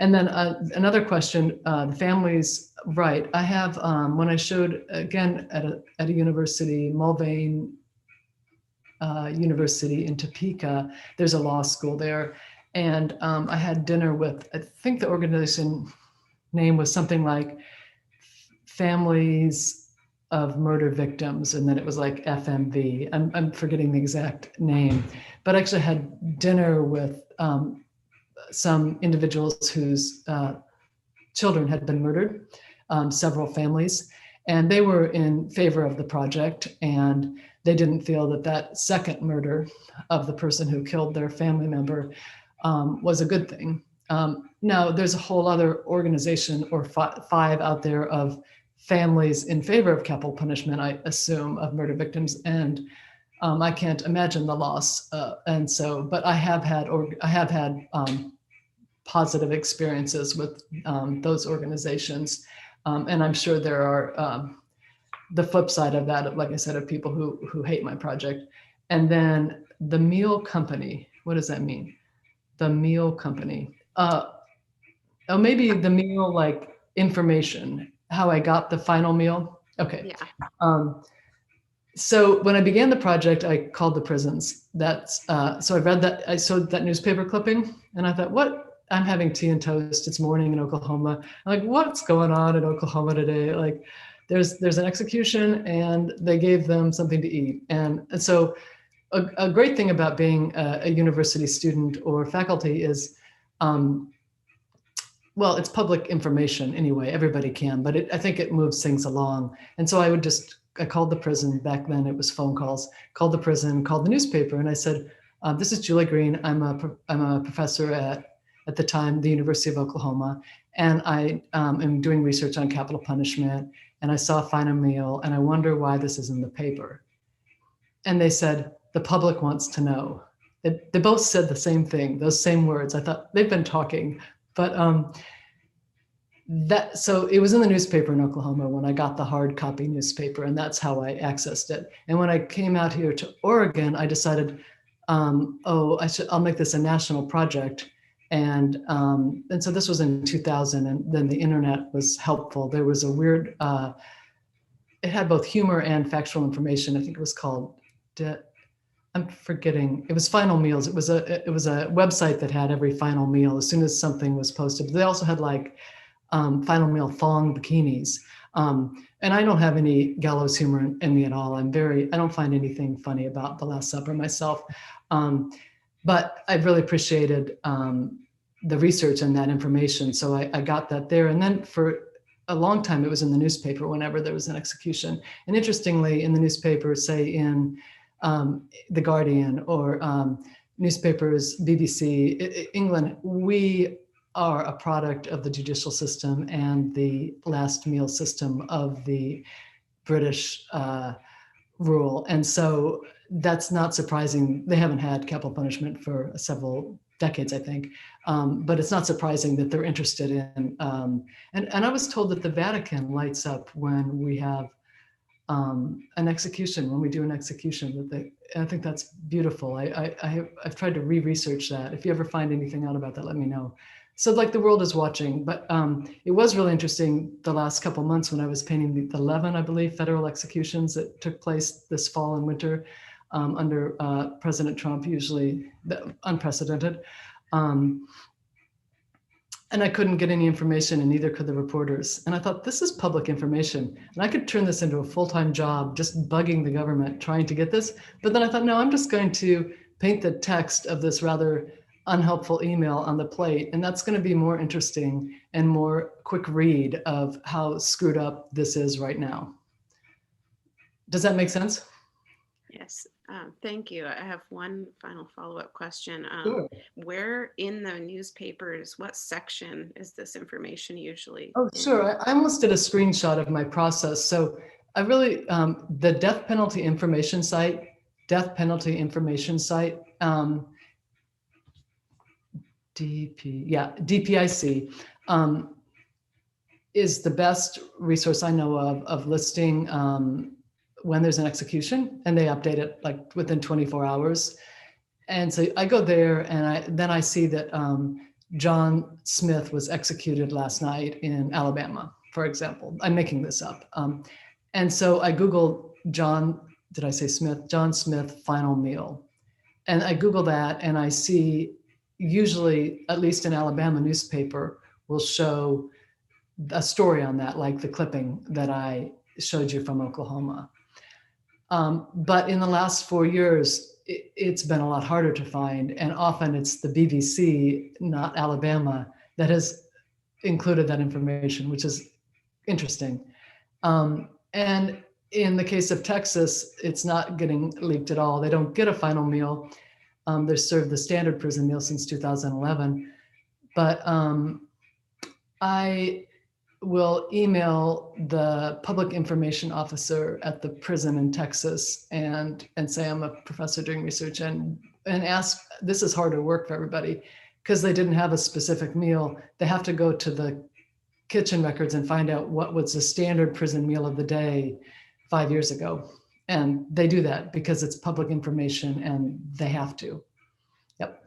And then another question, the family's right. I have, when I showed again at a university, Mulvane University in Topeka, there's a law school there. And I had dinner with, I think the organization name was something like Families of Murder Victims. And then it was like FMV. I'm forgetting the exact name, but I actually had dinner with some individuals whose children had been murdered, several families, and they were in favor of the project, and they didn't feel that that second murder of the person who killed their family member was a good thing. Now, there's a whole other organization or five out there of families in favor of capital punishment, I assume, of murder victims, and I can't imagine the loss. And so, but I have had positive experiences with those organizations. And I'm sure there are the flip side of that, like I said, of people who hate my project. And then the meal company, what does that mean? The meal company. Oh, maybe the meal, like information, how I got the final meal. Okay. Yeah. So when I began the project, I called the prisons. That's so I read that, I saw that newspaper clipping, and I thought, what? I'm having tea and toast. It's morning in Oklahoma. I'm like, what's going on in Oklahoma today? Like, there's an execution, and they gave them something to eat. And so a great thing about being a university student or faculty is, well, it's public information anyway. Everybody can, but I think it moves things along. And so I called the prison. Back then it was phone calls. Called the prison, called the newspaper, and I said, "This is Julie Green. I'm a professor at the time, the University of Oklahoma, and I am doing research on capital punishment, and I saw a final meal, and I wonder why this is in the paper." And they said, "The public wants to know." They both said the same thing, those same words. I thought they've been talking, but so it was in the newspaper in Oklahoma when I got the hard copy newspaper, and that's how I accessed it. And when I came out here to Oregon, I decided, I'll make this a national project. And so this was in 2000, and then the internet was helpful. There was a weird, it had both humor and factual information. I think it was called, I'm forgetting, it was Final Meals. It was a website that had every final meal as soon as something was posted. But they also had like final meal thong bikinis. And I don't have any gallows humor in me at all. I don't find anything funny about the Last Supper myself. But I really appreciated the research and that information. So I got that there. And then for a long time, it was in the newspaper whenever there was an execution. And interestingly, in the newspaper, say in The Guardian or newspapers, BBC, England, we are a product of the judicial system and the last meal system of the British rule. And so that's not surprising. They haven't had capital punishment for several decades, I think. But it's not surprising that they're interested in, and I was told that the Vatican lights up when we have an execution, when we do an execution, I think that's beautiful. I've tried to re-research that. If you ever find anything out about that, let me know. So like the world is watching, but it was really interesting the last couple of months when I was painting the 11, I believe, federal executions that took place this fall and winter under President Trump, usually unprecedented. And I couldn't get any information, and neither could the reporters. And I thought, this is public information, and I could turn this into a full-time job, just bugging the government, trying to get this. But then I thought, no, I'm just going to paint the text of this rather unhelpful email on the plate, and that's going to be more interesting and more quick read of how screwed up this is right now. Does that make sense? Yes, thank you. I have one final follow-up question. Sure. Where in the newspapers, what section is this information usually? Oh, sure. I almost did a screenshot of my process. So I really, the death penalty information site, DPIC. is the best resource I know of listing when there's an execution, and they update it like within 24 hours. And so I go there, and then I see that John Smith was executed last night in Alabama, for example. I'm making this up. And so I Google John Smith final meal. And I Google that, and I see usually, at least an Alabama newspaper will show a story on that, like the clipping that I showed you from Oklahoma. But in the last 4 years, it's been a lot harder to find. And often it's the BBC, not Alabama, that has included that information, which is interesting. And in the case of Texas, it's not getting leaked at all. They don't get a final meal. They're served the standard prison meal since 2011. But I will email the public information officer at the prison in Texas and say I'm a professor doing research and ask, this is harder work for everybody because they didn't have a specific meal. They have to go to the kitchen records and find out what was the standard prison meal of the day 5 years ago. And they do that because it's public information and they have to. Yep.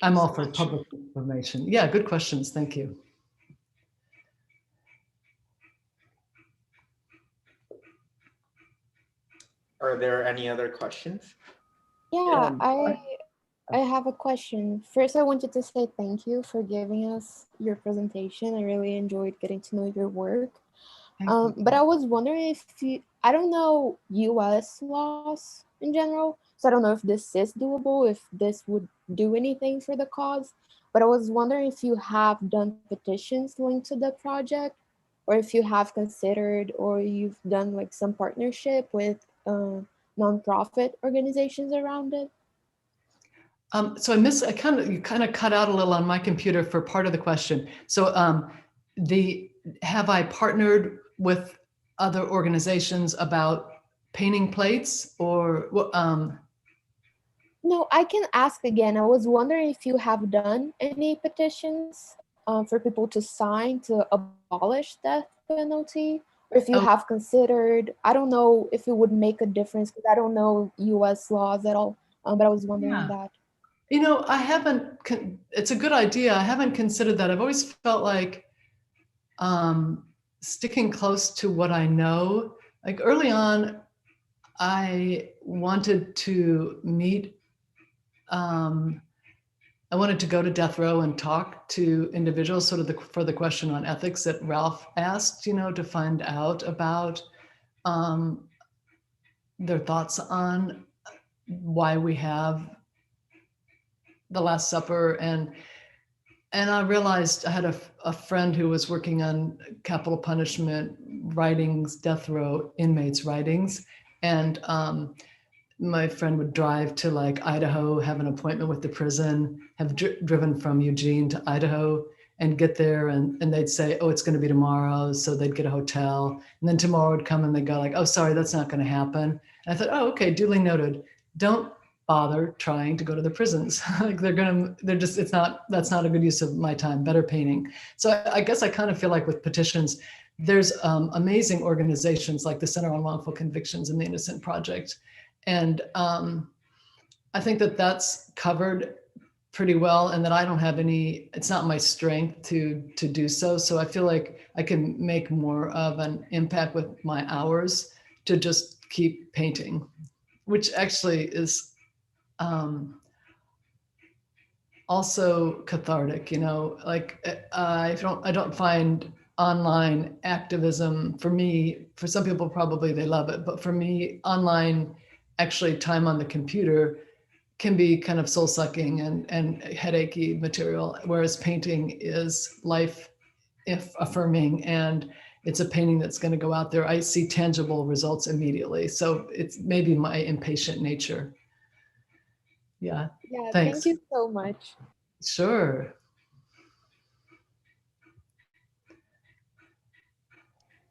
I'm all for public information. Yeah, good questions. Thank you. Are there any other questions? Yeah, I have a question. First, I wanted to say thank you for giving us your presentation. I really enjoyed getting to know your work. But I was wondering if I don't know US laws in general, so I don't know if this is doable, if this would do anything for the cause, but I was wondering if you have done petitions linked to the project, or if you have considered, or you've done like some partnership with nonprofit organizations around it. So you kind of cut out a little on my computer for part of the question. So have I partnered with other organizations about painting plates or No, I can ask again. I was wondering if you have done any petitions for people to sign to abolish death penalty, or if you have considered. I don't know if it would make a difference because I don't know US laws at all, but I was wondering that. You know, I haven't, it's a good idea. I haven't considered that. I've always felt like sticking close to what I know. Like early on, I wanted to meet, I wanted to go to death row and talk to individuals, sort of for the question on ethics that Ralph asked, you know, to find out about their thoughts on why we have the Last Supper. And I realized I had a friend who was working on capital punishment writings, death row inmates writings. And my friend would drive to like Idaho, have an appointment with the prison, have driven from Eugene to Idaho and get there. And they'd say, oh, it's going to be tomorrow. So they'd get a hotel. And then tomorrow would come and they'd go like, oh, sorry, that's not going to happen. And I thought, oh, okay, duly noted. Don't bother trying to go to the prisons. Like that's not a good use of my time, better painting. So I guess I kind of feel like with petitions, there's amazing organizations like the Center on Wrongful Convictions and the Innocent Project. And I think that that's covered pretty well and that I don't have it's not my strength to do so. So I feel like I can make more of an impact with my hours to just keep painting, which actually is also cathartic, you know, like I don't find online activism, for me, for some people probably they love it, but for me, online, actually time on the computer can be kind of soul sucking and headachy material, whereas painting is life affirming and it's a painting that's going to go out there. I see tangible results immediately. So it's maybe my impatient nature. Yeah. Yeah, thanks. Thank you so much. Sure.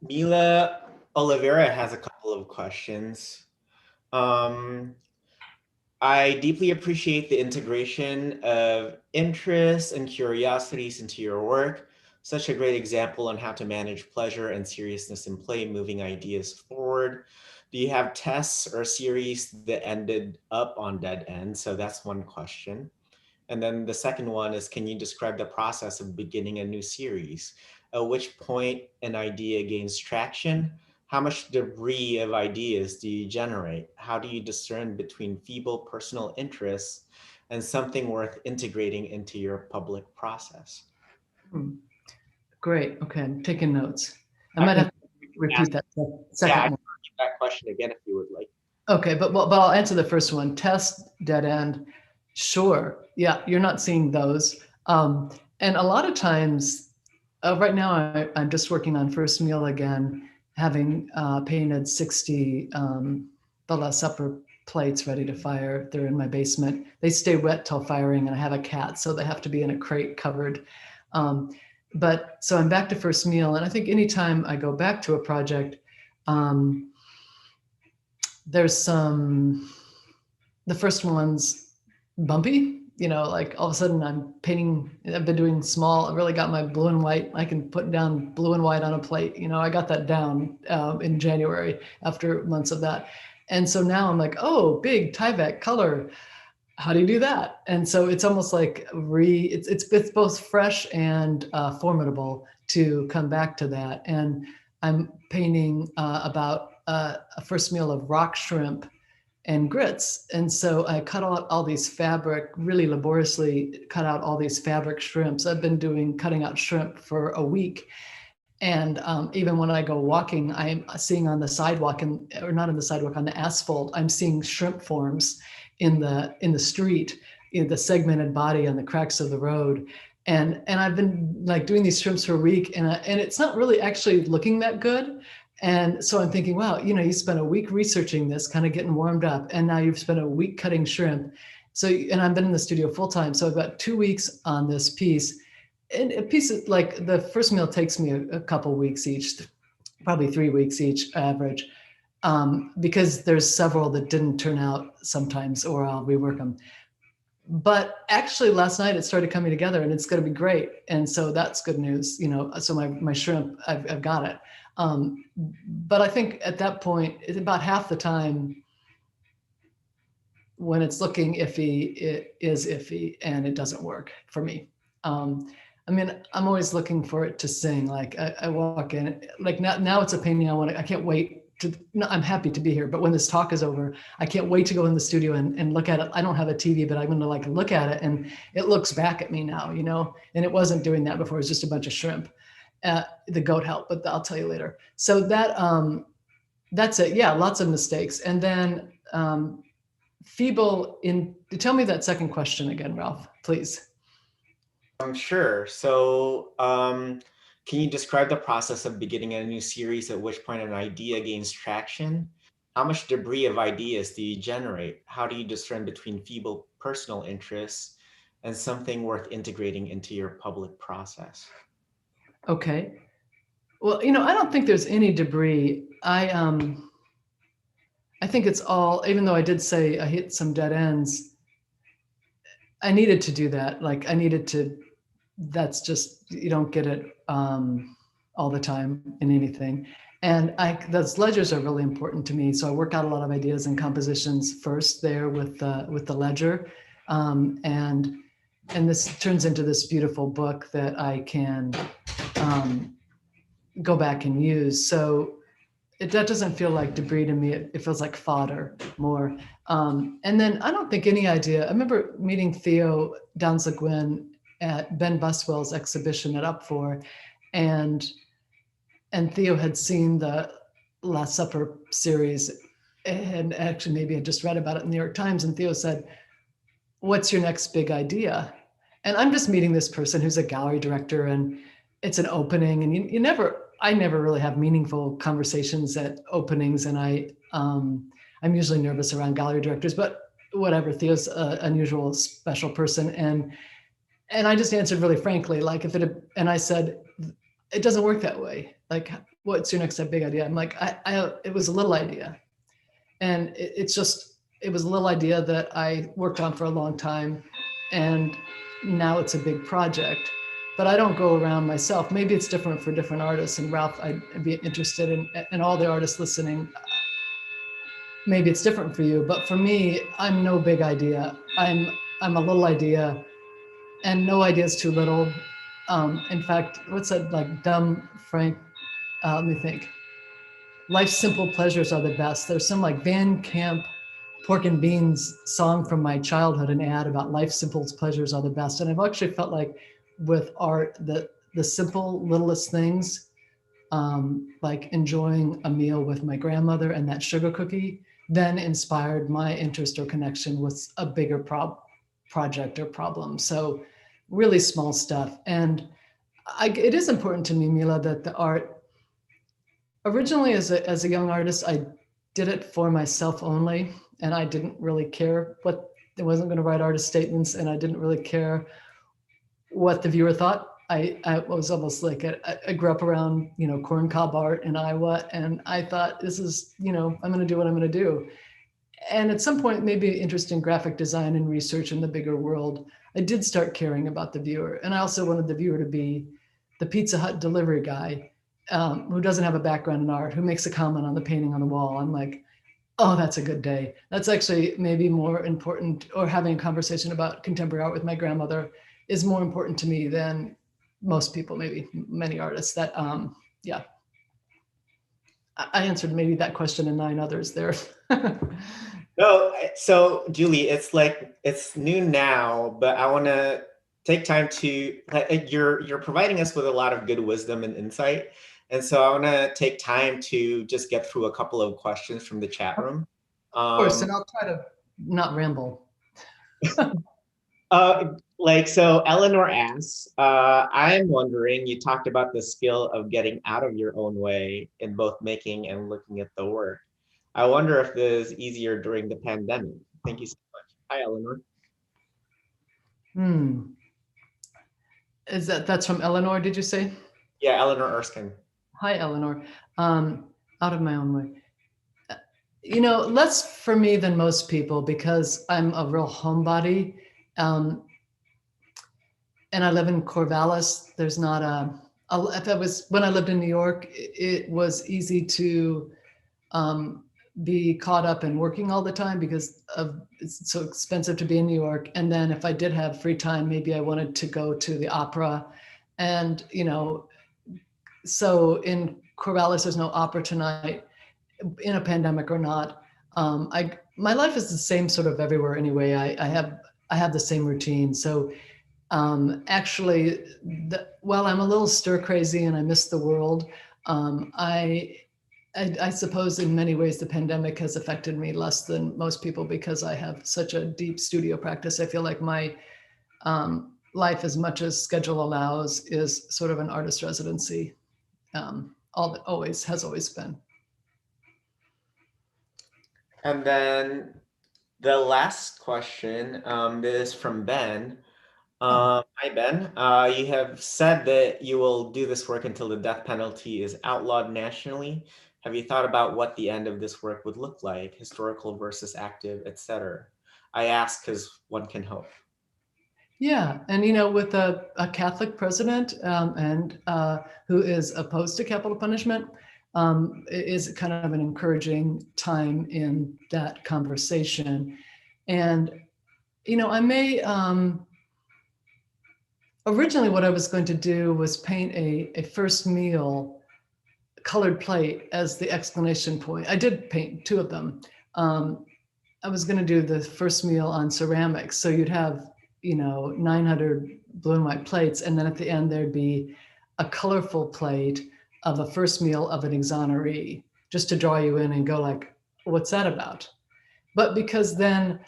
Mila Oliveira has a couple of questions. I deeply appreciate the integration of interests and curiosities into your work. Such a great example on how to manage pleasure and seriousness in play, moving ideas forward. Do you have tests or series that ended up on dead ends? So that's one question. And then the second one is, can you describe the process of beginning a new series? At which point an idea gains traction? How much debris of ideas do you generate? How do you discern between feeble personal interests and something worth integrating into your public process? Great. Okay, I'm taking notes. I might have to repeat that second I one. can repeat that question again if you would like. Okay, but I'll answer the first one. Test, dead end. Sure. Yeah, you're not seeing those. And a lot of times, right now, I'm just working on First Meal again, having painted 60 the Last Supper plates ready to fire. They're in my basement. They stay wet till firing, and I have a cat, so they have to be in a crate covered. But so I'm back to First Meal, and I think anytime I go back to a project, there's the first one's bumpy, like all of a sudden I'm painting, I've been doing small, I really got my blue and white. I can put down blue and white on a plate. I got that down in January after months of that. And so now I'm like, oh, big Tyvek color. How do you do that? And so it's almost like it's both fresh and formidable to come back to that. And I'm painting about a first meal of rock shrimp and grits. And so I cut out all these fabric, really laboriously cut out all these fabric shrimps. I've been cutting out shrimp for a week. And even when I go walking, I'm seeing on the sidewalk, or not on the sidewalk, on the asphalt, I'm seeing shrimp forms in the street, in the segmented body on the cracks of the road. And I've been like doing these shrimps for a week, and it's not really actually looking that good. And so I'm thinking, wow, you spent a week researching this, kind of getting warmed up, and now you've spent a week cutting shrimp. So, and I've been in the studio full time. So I've got 2 weeks on this piece. And a piece of, like, the first meal takes me a couple weeks each, probably 3 weeks each average, because there's several that didn't turn out sometimes, or I'll rework them. But actually last night it started coming together, and it's going to be great. And so that's good news, so my shrimp, I've got it. But I think at that point, it's about half the time when it's looking iffy, it is iffy and it doesn't work for me. I mean, I'm always looking for it to sing. Like I walk in, like now it's a painting I can't wait to, no, I'm happy to be here, but when this talk is over, I can't wait to go in the studio and look at it. I don't have a TV, but I'm going to like look at it, and it looks back at me now, and it wasn't doing that before. It was just a bunch of shrimp. The goat help, but I'll tell you later. So that's it. Yeah, lots of mistakes. And then tell me that second question again, Ralph, please. Sure. So can you describe the process of beginning a new series, at which point an idea gains traction? How much debris of ideas do you generate? How do you discern between feeble personal interests and something worth integrating into your public process? Okay. Well, I don't think there's any debris. I think it's all, even though I did say I hit some dead ends, I needed to do that. Like that's just, you don't get it all the time in anything. And those ledgers are really important to me. So I work out a lot of ideas and compositions first there with the ledger. And this turns into this beautiful book that I can go back and use. So that doesn't feel like debris to me. It feels like fodder more. And then I don't think any idea. I remember meeting Theo Downs Le Guin at Ben Buswell's exhibition at UPFOR, and Theo had seen the Last Supper series, and actually maybe had just read about it in the New York Times. And Theo said, "What's your next big idea?" And I'm just meeting this person who's a gallery director, and it's an opening, and I never really have meaningful conversations at openings, and I'm usually nervous around gallery directors, but whatever. Theo's an unusual, special person, and I just answered really frankly, like and I said, "It doesn't work that way. Like, what's your next big idea?" I'm like, it was a little idea, and it's just it was a little idea that I worked on for a long time, and now it's a big project. But I don't go around myself. Maybe it's different for different artists. And Ralph, I'd be interested in, and all the artists listening, maybe it's different for you, but for me, I'm no big idea. I'm a little idea, and no idea is too little. In fact, what's that like dumb Frank? Let me think. Life's simple pleasures are the best. There's some like Van Camp Pork and Beans song from my childhood, an ad about life's simple pleasures are the best. And I've actually felt like with art that the simple littlest things, like enjoying a meal with my grandmother and that sugar cookie, then inspired my interest or connection with a bigger project or problem. So really small stuff. And it is important to me, Mila, that the art, originally as a young artist, I did it for myself only. And I didn't really care I wasn't going to write artist statements, and I didn't really care what the viewer thought. I was almost like, I grew up around, corncob art in Iowa, and I thought, this is, I'm going to do what I'm going to do. And at some point, maybe interest in graphic design and research in the bigger world, I did start caring about the viewer. And I also wanted the viewer to be the Pizza Hut delivery guy who doesn't have a background in art, who makes a comment on the painting on the wall. I'm like, oh, that's a good day. That's actually maybe more important, or having a conversation about contemporary art with my grandmother is more important to me than most people, maybe many artists. That, yeah. I answered maybe that question and 9 others there. No, so Julie, it's noon now, but I want to take time to, you're providing us with a lot of good wisdom and insight. And so I want to take time to just get through a couple of questions from the chat room. Of course, and I'll try to not ramble. So Eleanor asks, I'm wondering, you talked about the skill of getting out of your own way in both making and looking at the work. I wonder if this is easier during the pandemic. Thank you so much. Hi, Eleanor. That's from Eleanor, did you say? Yeah, Eleanor Erskine. Hi, Eleanor. Out of my own way. Less for me than most people, because I'm a real homebody. And I live in Corvallis. There's not when I lived in New York, it was easy to be caught up in working all the time because it's so expensive to be in New York. And then if I did have free time, maybe I wanted to go to the opera. And, so in Corvallis, there's no opera tonight, in a pandemic or not. My life is the same sort of everywhere anyway. I have the same routine. So actually, while I'm a little stir crazy and I miss the world, I suppose in many ways the pandemic has affected me less than most people, because I have such a deep studio practice. I feel like my life, as much as schedule allows, is sort of an artist residency. Has always been. And then the last question is from Ben. Hi, Ben. You have said that you will do this work until the death penalty is outlawed nationally. Have you thought about what the end of this work would look like, historical versus active, etc.? I ask because one can hope. Yeah, and with a Catholic president and who is opposed to capital punishment, it is kind of an encouraging time in that conversation. And I may originally what I was going to do was paint a first meal colored plate as the exclamation point. I did paint 2 of them. I was going to do the first meal on ceramics, so you'd have 900 blue and white plates, and then at the end there'd be a colorful plate of a first meal of an exoneree, just to draw you in and go like, what's that about? But because then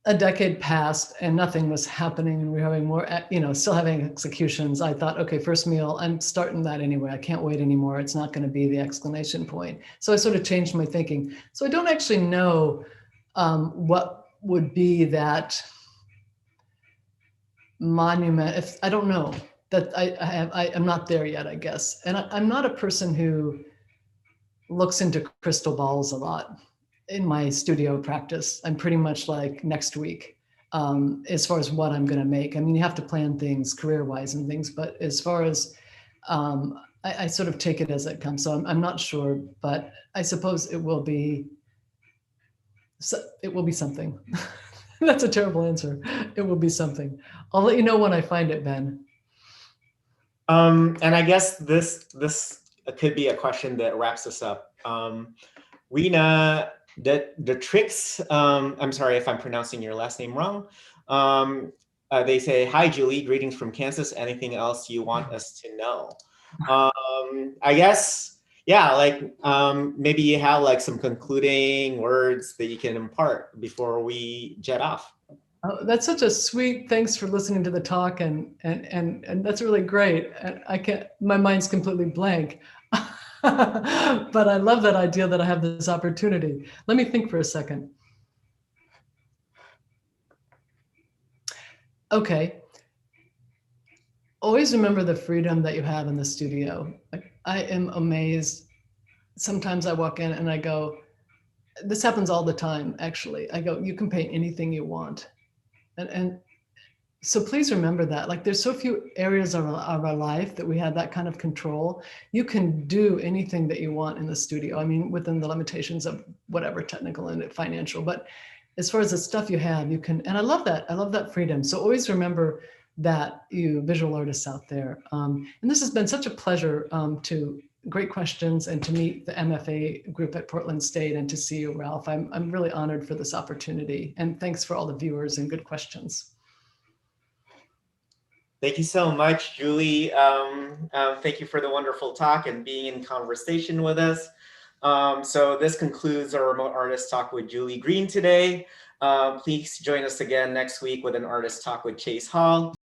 a decade passed and nothing was happening, and we were having more, still having executions, I thought, okay, first meal, I'm starting that anyway. I can't wait anymore. It's not going to be the exclamation point. So I sort of changed my thinking. So I don't actually know what would be that monument. I don't know that I'm not there yet, I guess. And I'm not a person who looks into crystal balls a lot. in my studio practice, I'm pretty much like next week as far as what I'm going to make. I mean, you have to plan things career-wise and things, but as far as I sort of take it as it comes. So I'm not sure, but I suppose it will be something. That's a terrible answer. It will be something. I'll let you know when I find it, Ben. And I guess this could be a question that wraps us up. Rena, the tricks, I'm sorry if I'm pronouncing your last name wrong. They say, hi, Julie, greetings from Kansas. Anything else you want us to know? I guess, yeah, like maybe you have like some concluding words that you can impart before we jet off. Oh, that's such a sweet, thanks for listening to the talk, and that's really great. I can't, my mind's completely blank. But I love that idea that I have this opportunity. Let me think for a second. Okay. Always remember the freedom that you have in the studio. Like, I am amazed. Sometimes I walk in and I go, this happens all the time, actually. I go, you can paint anything you want. And so please remember that. Like, there's so few areas of our life that we have that kind of control. You can do anything that you want in the studio. I mean, within the limitations of whatever technical and financial, but as far as the stuff you have, you can, and I love that. I love that freedom. So always remember that, you visual artists out there. And this has been such a pleasure to great questions and to meet the MFA group at Portland State and to see you, Ralph. I'm really honored for this opportunity, and thanks for all the viewers and good questions. Thank you so much, Julie. Thank you for the wonderful talk and being in conversation with us. So this concludes our remote artist talk with Julie Green today. Please join us again next week with an artist talk with Chase Hall.